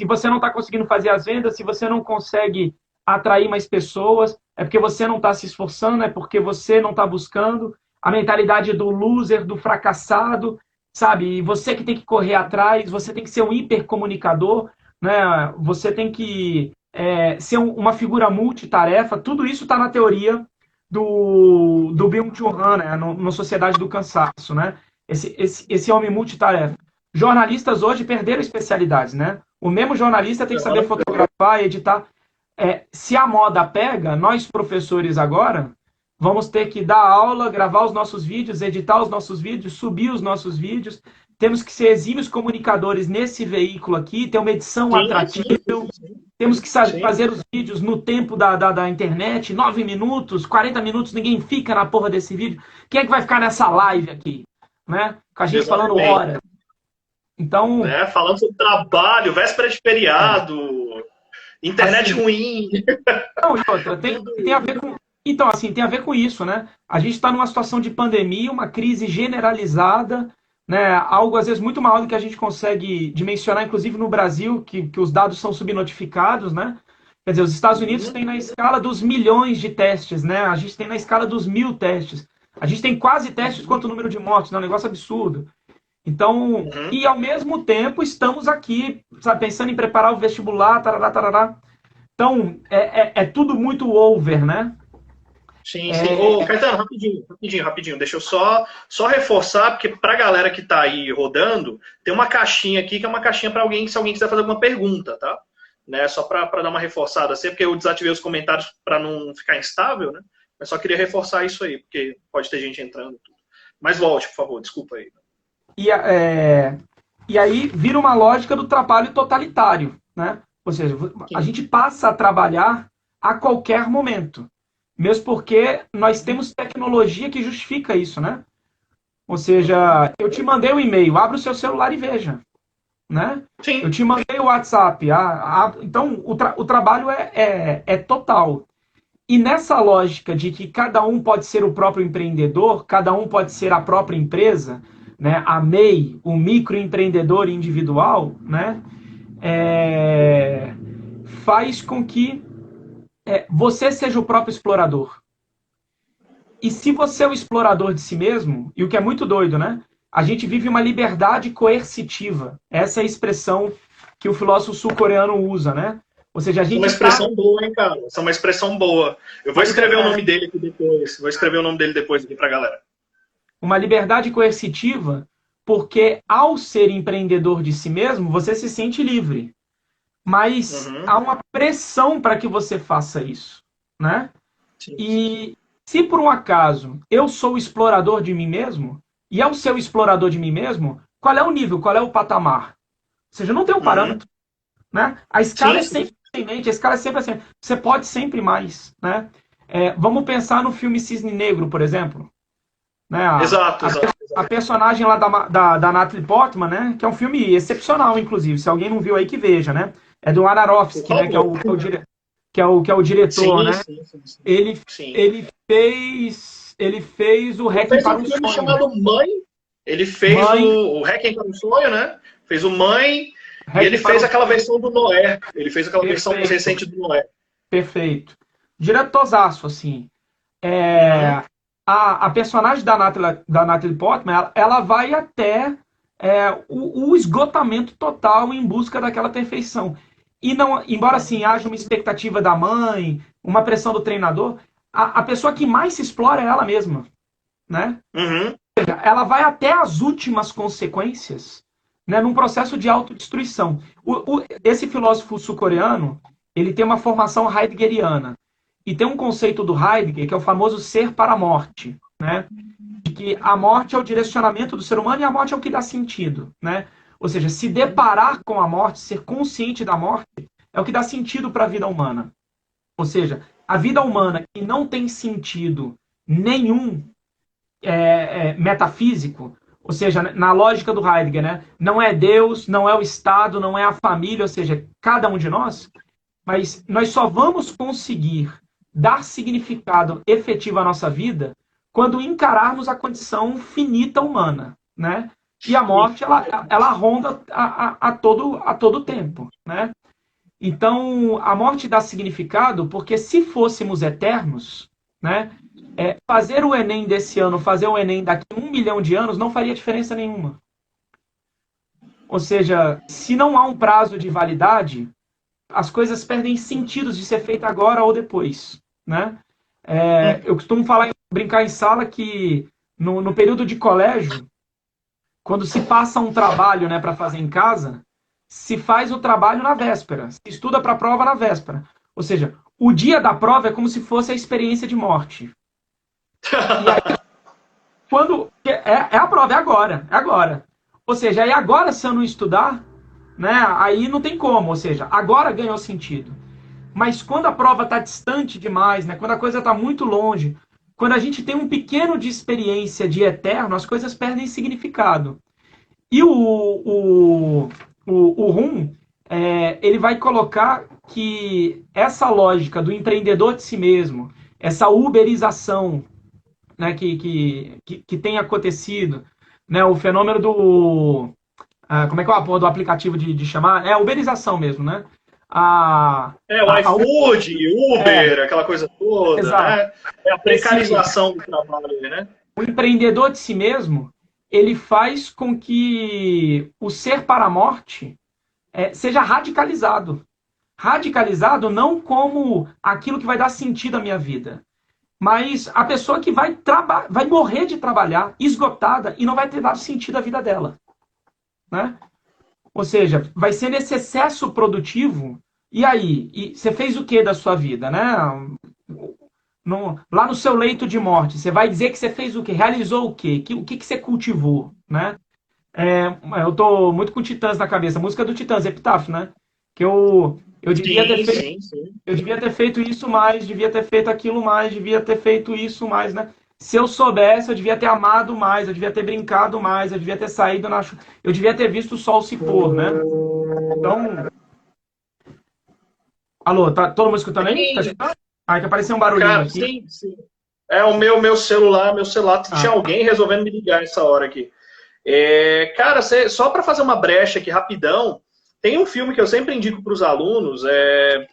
você não está conseguindo fazer as vendas, se você não consegue atrair mais pessoas, é porque você não está se esforçando, é porque você não está buscando. A mentalidade do loser, do fracassado, sabe? E você que tem que correr atrás, você tem que ser um hipercomunicador, né? Você tem que ser uma figura multitarefa. Tudo isso está na teoria do Byung-Chul Han, né? No Sociedade do Cansaço, né? Esse homem multitarefa. Jornalistas hoje perderam especialidades, né? O mesmo jornalista tem que saber fotografar, editar. Se a moda pega, nós professores agora vamos ter que dar aula, gravar os nossos vídeos, editar os nossos vídeos, subir os nossos vídeos. Temos que ser exímios comunicadores nesse veículo aqui, ter uma edição atrativa. Temos que fazer os vídeos no tempo da internet, 9 minutos, 40 minutos, ninguém fica na porra desse vídeo. Quem é que vai ficar nessa live aqui? Né? Com a gente falando horas. Então... falando sobre trabalho, véspera de feriado, internet assim, ruim. Não, e outra, tem a ver com... Então, assim, tem a ver com isso, né? A gente está numa situação de pandemia, uma crise generalizada, né? Algo, às vezes, muito maior do que a gente consegue dimensionar, inclusive no Brasil, que os dados são subnotificados, né? Quer dizer, os Estados Unidos têm na escala dos milhões de testes, né? A gente tem na escala dos 1000 testes. A gente tem quase testes quanto o número de mortes, né? É um negócio absurdo. Então, e ao mesmo tempo, estamos aqui, sabe, pensando em preparar o vestibular, tarará, tarará. Então, é tudo muito over, né? Sim, sim. Ô, Caetano, rapidinho. Deixa eu só reforçar, porque pra galera que tá aí rodando, tem uma caixinha aqui que é uma caixinha para alguém, se alguém quiser fazer alguma pergunta, tá? Né? Só para dar uma reforçada, assim, porque eu desativei os comentários para não ficar instável, né? Mas só queria reforçar isso aí, porque pode ter gente entrando e tudo. Mas volte, por favor, desculpa aí. E, e aí vira uma lógica do trabalho totalitário, né? Ou seja, a gente passa a trabalhar a qualquer momento. Mesmo porque nós temos tecnologia que justifica isso, né? Ou seja, eu te mandei um e-mail, abre o seu celular e veja, né? Sim. Eu te mandei o WhatsApp. Então, o trabalho é total. E nessa lógica de que cada um pode ser o próprio empreendedor, cada um pode ser a própria empresa, né? A MEI, o microempreendedor individual, né? Faz com que você seja o próprio explorador. E se você é o explorador de si mesmo, e o que é muito doido, né? A gente vive uma liberdade coercitiva. Essa é a expressão que o filósofo sul-coreano usa, né? Ou seja, a gente é uma expressão boa, hein, cara? Essa é uma expressão boa. Eu vou escrever o nome dele aqui depois. Vou escrever o nome dele depois aqui pra galera. Uma liberdade coercitiva, porque ao ser empreendedor de si mesmo, você se sente livre. Mas há uma pressão para que você faça isso, né? Sim. E se por um acaso eu sou o explorador de mim mesmo, e ao ser o explorador de mim mesmo, qual é o nível, qual é o patamar? Ou seja, não tem um parâmetro. Né? A escala é sempre ascendente, a escala é sempre assim. Você pode sempre mais. Né? Vamos pensar no filme Cisne Negro, por exemplo. Né? Exato. A personagem lá da Natalie Portman, né? Que é um filme excepcional, inclusive. Se alguém não viu aí, que veja, né? É do Aronofsky, né? Que é o diretor, né? Sim. Ele fez o Requiem para um filme Sonho. chamado Mãe. Ele fez o Requiem para um Sonho, né? Fez o Mãe. E ele fez aquela versão do Noé. Ele fez aquela versão recente do Noé. Perfeito. Diretosaço, assim. A personagem da Natalie Portman, ela vai até o esgotamento total em busca daquela perfeição. E não, embora assim haja uma expectativa da mãe, uma pressão do treinador, a pessoa que mais se explora é ela mesma, né? Ela vai até as últimas consequências, né, num processo de autodestruição. Esse filósofo sul-coreano, ele tem uma formação heideggeriana. E tem um conceito do Heidegger, que é o famoso ser para a morte, né? De que a morte é o direcionamento do ser humano e a morte é o que dá sentido, né? Ou seja, se deparar com a morte, ser consciente da morte, é o que dá sentido para a vida humana. Ou seja, a vida humana que não tem sentido nenhum metafísico, ou seja, na lógica do Heidegger, né? Não é Deus, não é o Estado, não é a família, ou seja, cada um de nós, mas nós só vamos conseguir dar significado efetivo à nossa vida quando encararmos a condição finita humana, né? E a morte, ela ronda a todo tempo, né? Então, a morte dá significado porque se fôssemos eternos, né? Fazer o Enem desse ano, fazer o Enem daqui a 1 milhão de anos, não faria diferença nenhuma. Ou seja, se não há um prazo de validade, as coisas perdem sentido de ser feita agora ou depois, né? Eu costumo brincar em sala que no período de colégio, quando se passa um trabalho, né, para fazer em casa, se faz o trabalho na véspera, se estuda para a prova na véspera. Ou seja, o dia da prova é como se fosse a experiência de morte. E aí, quando a prova, é agora. Ou seja, aí agora se eu não estudar, né, aí não tem como, ou seja, agora ganhou sentido. Mas quando a prova está distante demais, né, quando a coisa está muito longe, quando a gente tem um pequeno de experiência de eterno, as coisas perdem significado. E o Rum, ele vai colocar que essa lógica do empreendedor de si mesmo, essa uberização, né, que tem acontecido, né, o fenômeno do... como é que é a porra do aplicativo de chamar? É a uberização mesmo, né? O iFood, Uber, aquela coisa toda, né? É a precarização do trabalho, né? O empreendedor de si mesmo, ele faz com que o ser para a morte seja radicalizado. Radicalizado não como aquilo que vai dar sentido à minha vida. mas a pessoa que vai morrer de trabalhar esgotada e não vai ter dado sentido à vida dela, né? Ou seja, vai ser nesse excesso produtivo. E aí? E você fez o que da sua vida, né? Lá no seu leito de morte, você vai dizer que você fez o quê? Realizou o quê? O que você cultivou, né? Eu tô muito com Titãs na cabeça. A música do Titãs, Epitáfio, né? Que eu devia ter feito, Sim. eu devia ter feito isso mais, devia ter feito aquilo mais, devia ter feito isso mais, né? Se eu soubesse, eu devia ter amado mais, eu devia ter brincado mais, eu devia ter saído na chuva, eu devia ter visto o sol se pôr, né? Então, alô, tá todo mundo escutando aí? Tá Sim, escutando? Ah, que apareceu um barulhinho cara, aqui. sim. É o meu celular, tinha Ah, alguém resolvendo me ligar essa hora aqui. Cara, só para fazer uma brecha aqui rapidão, tem um filme que eu sempre indico para os alunos, é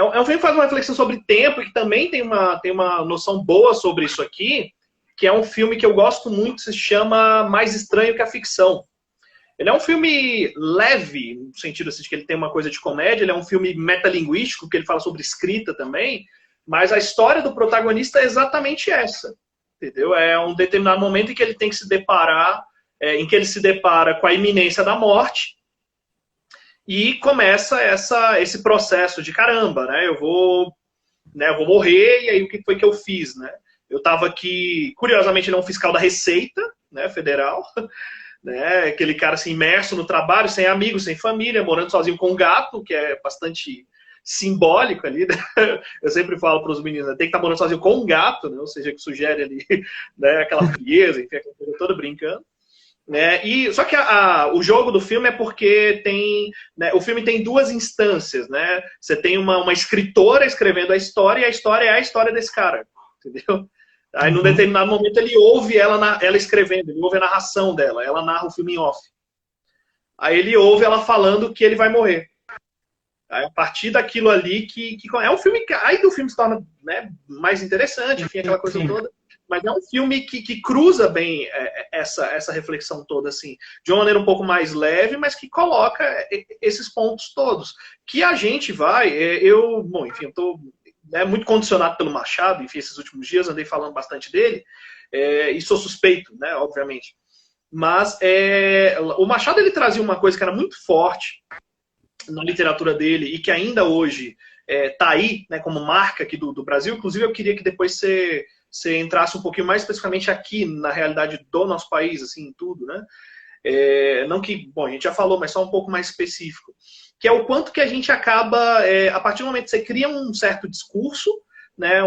um filme que faz uma reflexão sobre tempo e que também tem uma noção boa sobre isso aqui, que é um filme que eu gosto muito, se chama Mais Estranho que a Ficção. Ele é um filme leve, no sentido assim, de que ele tem uma coisa de comédia, ele é um filme metalinguístico, que ele fala sobre escrita também, mas a história do protagonista é exatamente essa, entendeu? É um determinado momento em que ele tem que se deparar, em que ele se depara com a iminência da morte, e começa esse processo de caramba, né? Eu vou morrer, e aí o que foi que eu fiz, né? Eu estava aqui, curiosamente, ele é um fiscal da Receita, né, federal, né? Aquele cara assim, imerso no trabalho, sem amigos, sem família, morando sozinho com um gato, que é bastante simbólico ali, né? Eu sempre falo para os meninos, né? Tem que estar morando sozinho com um gato, né? Ou seja, que sugere ali, né, aquela frieza, enfim, aquela coisa toda brincando. Né? Só que o jogo do filme é porque o filme tem duas instâncias, né? Você tem uma escritora escrevendo a história e a história é a história desse cara, entendeu? Aí, num determinado momento, ele ouve ela escrevendo, ele ouve a narração dela, ela narra o filme em off. Aí ele ouve ela falando que ele vai morrer. Aí, a partir daquilo ali que é um filme, aí do filme se torna, né, mais interessante, enfim, aquela coisa toda. Mas é um filme que cruza bem essa reflexão toda, assim, de uma maneira um pouco mais leve, mas que coloca esses pontos todos. Que a gente vai, enfim, eu tô muito condicionado pelo Machado, enfim, esses últimos dias andei falando bastante dele, e sou suspeito, né, obviamente. Mas o Machado, ele trazia uma coisa que era muito forte na literatura dele e que ainda hoje está aí, né, como marca aqui do Brasil. Inclusive, eu queria que depois você entrasse um pouquinho mais especificamente aqui na realidade do nosso país, assim, em tudo, né? Não que, bom, a gente já falou, mas só um pouco mais específico, que é o quanto que a gente acaba, a partir do momento que você cria um certo discurso, né,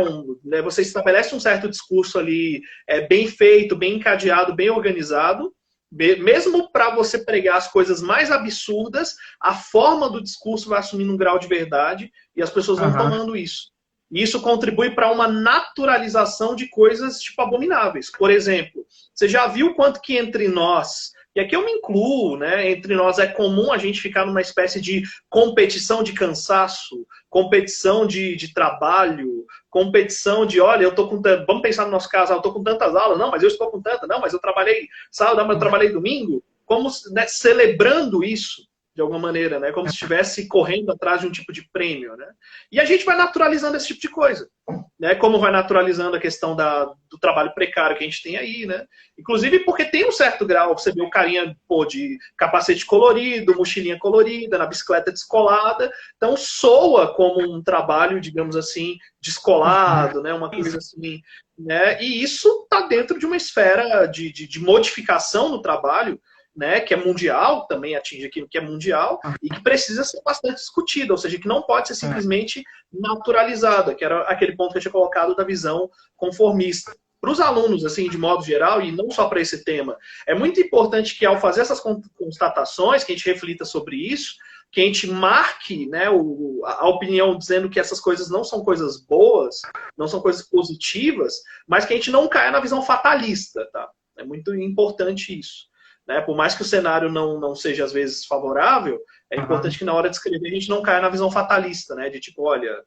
você estabelece um certo discurso ali bem feito, bem encadeado, bem organizado, mesmo para você pregar as coisas mais absurdas, a forma do discurso vai assumindo um grau de verdade e as pessoas vão tomando isso. E isso contribui para uma naturalização de coisas tipo abomináveis. Por exemplo, você já viu quanto que entre nós, e aqui eu me incluo, né, entre nós é comum a gente ficar numa espécie de competição de cansaço, competição de trabalho, competição de, olha, eu tô com, vamos pensar no nosso caso, eu tô com tantas aulas, não, mas eu estou com tantas, não, mas eu trabalhei sábado, não, mas eu trabalhei domingo, como, né, celebrando isso de alguma maneira, né? Como se estivesse correndo atrás de um tipo de prêmio, né? E a gente vai naturalizando esse tipo de coisa, né? Como vai naturalizando a questão do trabalho precário que a gente tem aí, né? Inclusive porque tem um certo grau, você vê o carinha, de capacete colorido, mochilinha colorida, na bicicleta descolada, então soa como um trabalho, digamos assim, descolado, né? Uma coisa assim, né? E isso está dentro de uma esfera de modificação no trabalho, né, que é mundial, também atinge aquilo que é mundial, e que precisa ser bastante discutida, ou seja, que não pode ser simplesmente naturalizada, que era aquele ponto que eu tinha colocado da visão conformista. Para os alunos, assim, de modo geral, e não só para esse tema, é muito importante que ao fazer essas constatações, que a gente reflita sobre isso, que a gente marque, né, a opinião dizendo que essas coisas não são coisas boas, não são coisas positivas, mas que a gente não caia na visão fatalista, tá? É muito importante isso. Né? Por mais que o cenário não seja, às vezes, favorável, é importante que na hora de escrever a gente não caia na visão fatalista, né? De tipo, olha,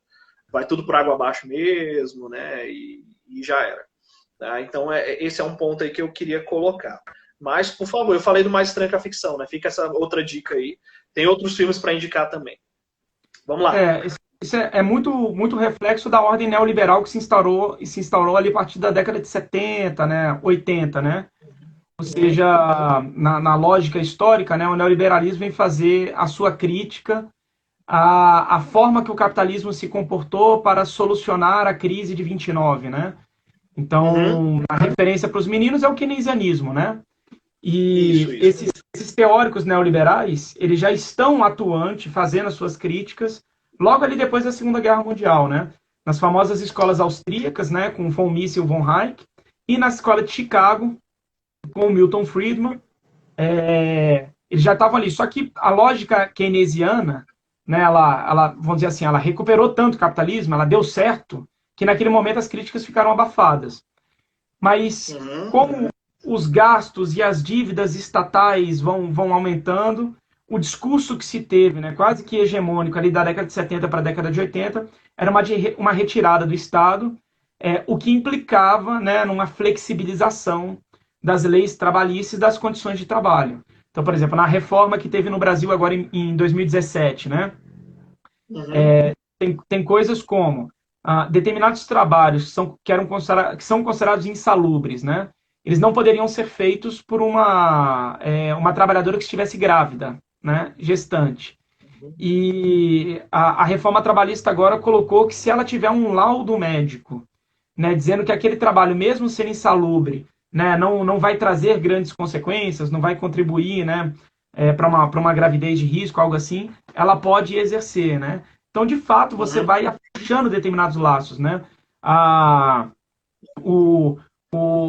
vai tudo por água abaixo mesmo, né? E já era. Tá? Então, esse é um ponto aí que eu queria colocar. Mas, por favor, eu falei do Mais Estranho que a Ficção, né? Fica essa outra dica aí. Tem outros filmes para indicar também. Vamos lá. isso é muito, muito reflexo da ordem neoliberal que se instaurou ali a partir da década de 70, né, 80, né? Ou seja, na lógica histórica, né, o neoliberalismo vem fazer a sua crítica à forma que o capitalismo se comportou para solucionar a crise de 29, né? Uhum. Então, a referência para os meninos é o keynesianismo, né? Isso, E isso. esses teóricos neoliberais, eles já estão atuantes, fazendo as suas críticas, logo ali depois da Segunda Guerra Mundial, né? Nas famosas escolas austríacas, né, com von Mises e von Hayek, e na escola de Chicago, com o Milton Friedman, eles já estavam ali. Só que a lógica keynesiana, né, vamos dizer assim, ela recuperou tanto o capitalismo, ela deu certo, que naquele momento as críticas ficaram abafadas. Mas Uhum. como os gastos e as dívidas estatais vão aumentando, o discurso que se teve, né, quase que hegemônico ali da década de 70 para a década de 80, era uma retirada do Estado, o que implicava, né, numa flexibilização das leis trabalhistas e das condições de trabalho. Então, por exemplo, na reforma que teve no Brasil agora em 2017, né, Uhum. tem coisas como determinados trabalhos que são considerados insalubres, né? Eles não poderiam ser feitos por uma trabalhadora que estivesse grávida, né? Gestante. E a reforma trabalhista agora colocou que se ela tiver um laudo médico, né, dizendo que aquele trabalho, mesmo sendo insalubre, né, não vai trazer grandes consequências, não vai contribuir, né, para uma gravidez de risco, algo assim, ela pode exercer, né? Então, de fato, você Uhum. vai afrouxando determinados laços, né? A, o,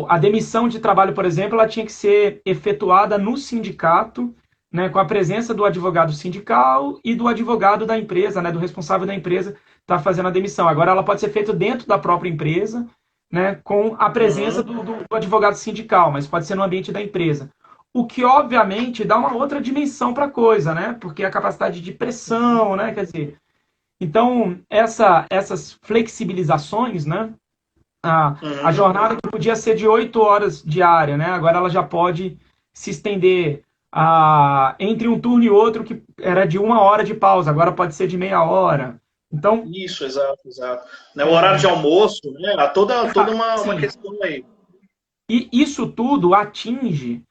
a demissão de trabalho, por exemplo, ela tinha que ser efetuada no sindicato, né, com a presença do advogado sindical e do advogado da empresa, né, do responsável da empresa está fazendo a demissão. Agora ela pode ser feita dentro da própria empresa, né, com a presença Uhum. do advogado sindical, mas pode ser no ambiente da empresa. O que, obviamente, dá uma outra dimensão para a coisa, né? Porque a capacidade de pressão, né? Quer dizer, então, essas flexibilizações, né? A Uhum. jornada que podia ser de 8 horas diária, né? Agora ela já pode se estender entre um turno e outro, que era de 1 hora de pausa, agora pode ser de meia hora. Então, Isso, exato, exato. Né, o horário de almoço, né? Há toda uma sim, questão aí. e isso tudo atinge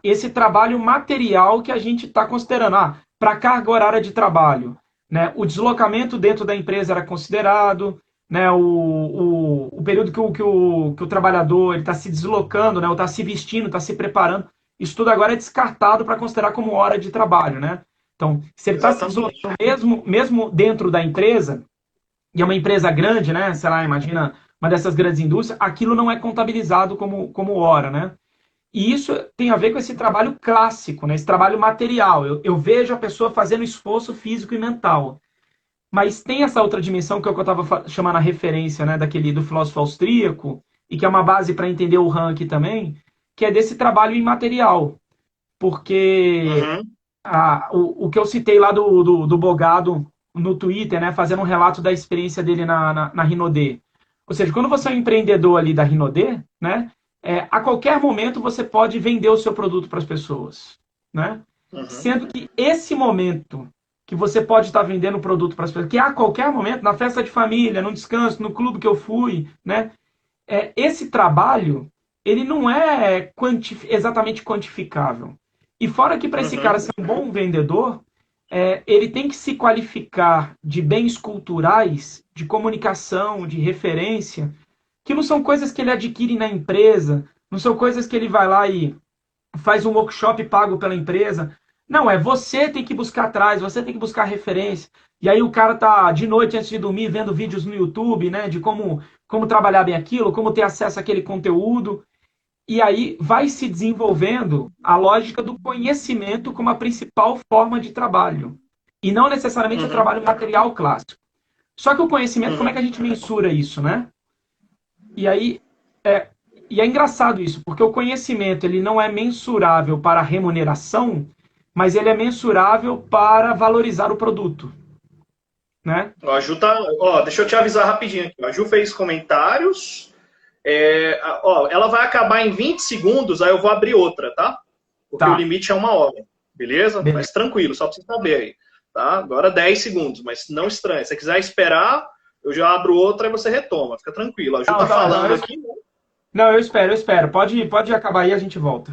esse trabalho material que a gente está considerando. Para carga horária de trabalho, né? O deslocamento dentro da empresa era considerado, né? O período que o trabalhador está se deslocando, né? Ou está se vestindo, está se preparando, isso tudo agora é descartado para considerar como hora de trabalho, né? Então, se ele está se Exatamente. deslocando mesmo dentro da empresa, e é uma empresa grande, né? Sei lá, imagina uma dessas grandes indústrias, aquilo não é contabilizado como hora, né? E isso tem a ver com esse trabalho clássico, né? Esse trabalho material. Eu vejo a pessoa fazendo esforço físico e mental. Mas tem essa outra dimensão que é o que eu estava chamando a referência, né? Do filósofo austríaco, e que é uma base para entender o ranking também, que é desse trabalho imaterial. Porque Uhum. o que eu citei lá do Bogado no Twitter, né, fazendo um relato da experiência dele na Rinodê. Ou seja, quando você é um empreendedor ali da Rinodê, né, a qualquer momento você pode vender o seu produto para as pessoas, né? Uhum. Sendo que esse momento que você pode estar vendendo o produto para as pessoas, que a qualquer momento, na festa de família, no descanso, no clube que eu fui, né, esse trabalho, ele não é exatamente quantificável. E fora que para esse cara Uhum. ser um bom vendedor, ele tem que se qualificar de bens culturais, de comunicação, de referência, que não são coisas que ele adquire na empresa, não são coisas que ele vai lá e faz um workshop pago pela empresa. Não, você tem que buscar atrás, você tem que buscar referência. E aí o cara tá de noite antes de dormir vendo vídeos no YouTube, né, de como trabalhar bem aquilo, como ter acesso àquele conteúdo. E aí vai se desenvolvendo a lógica do conhecimento como a principal forma de trabalho. E não necessariamente o Uhum. trabalho material clássico. Só que o conhecimento, como é que a Uhum. gente mensura isso, né? E aí é, e é engraçado isso, porque o conhecimento ele não é mensurável para a remuneração, mas ele é mensurável para valorizar o produto, né? Ó, a Ju tá. Ó, deixa eu te avisar rapidinho aqui. A Ju fez comentários. Ó, ela vai acabar em 20 segundos, aí eu vou abrir outra, tá? Porque o Tá, limite é 1 hora. Beleza? beleza. Mas tranquilo, só pra você saber aí. Tá? Agora 10 segundos, mas não estranhe. Se você quiser esperar, eu já abro outra e você retoma. Fica tranquilo. A Ju tá falando aqui. Não, eu espero. Pode acabar aí, a gente volta.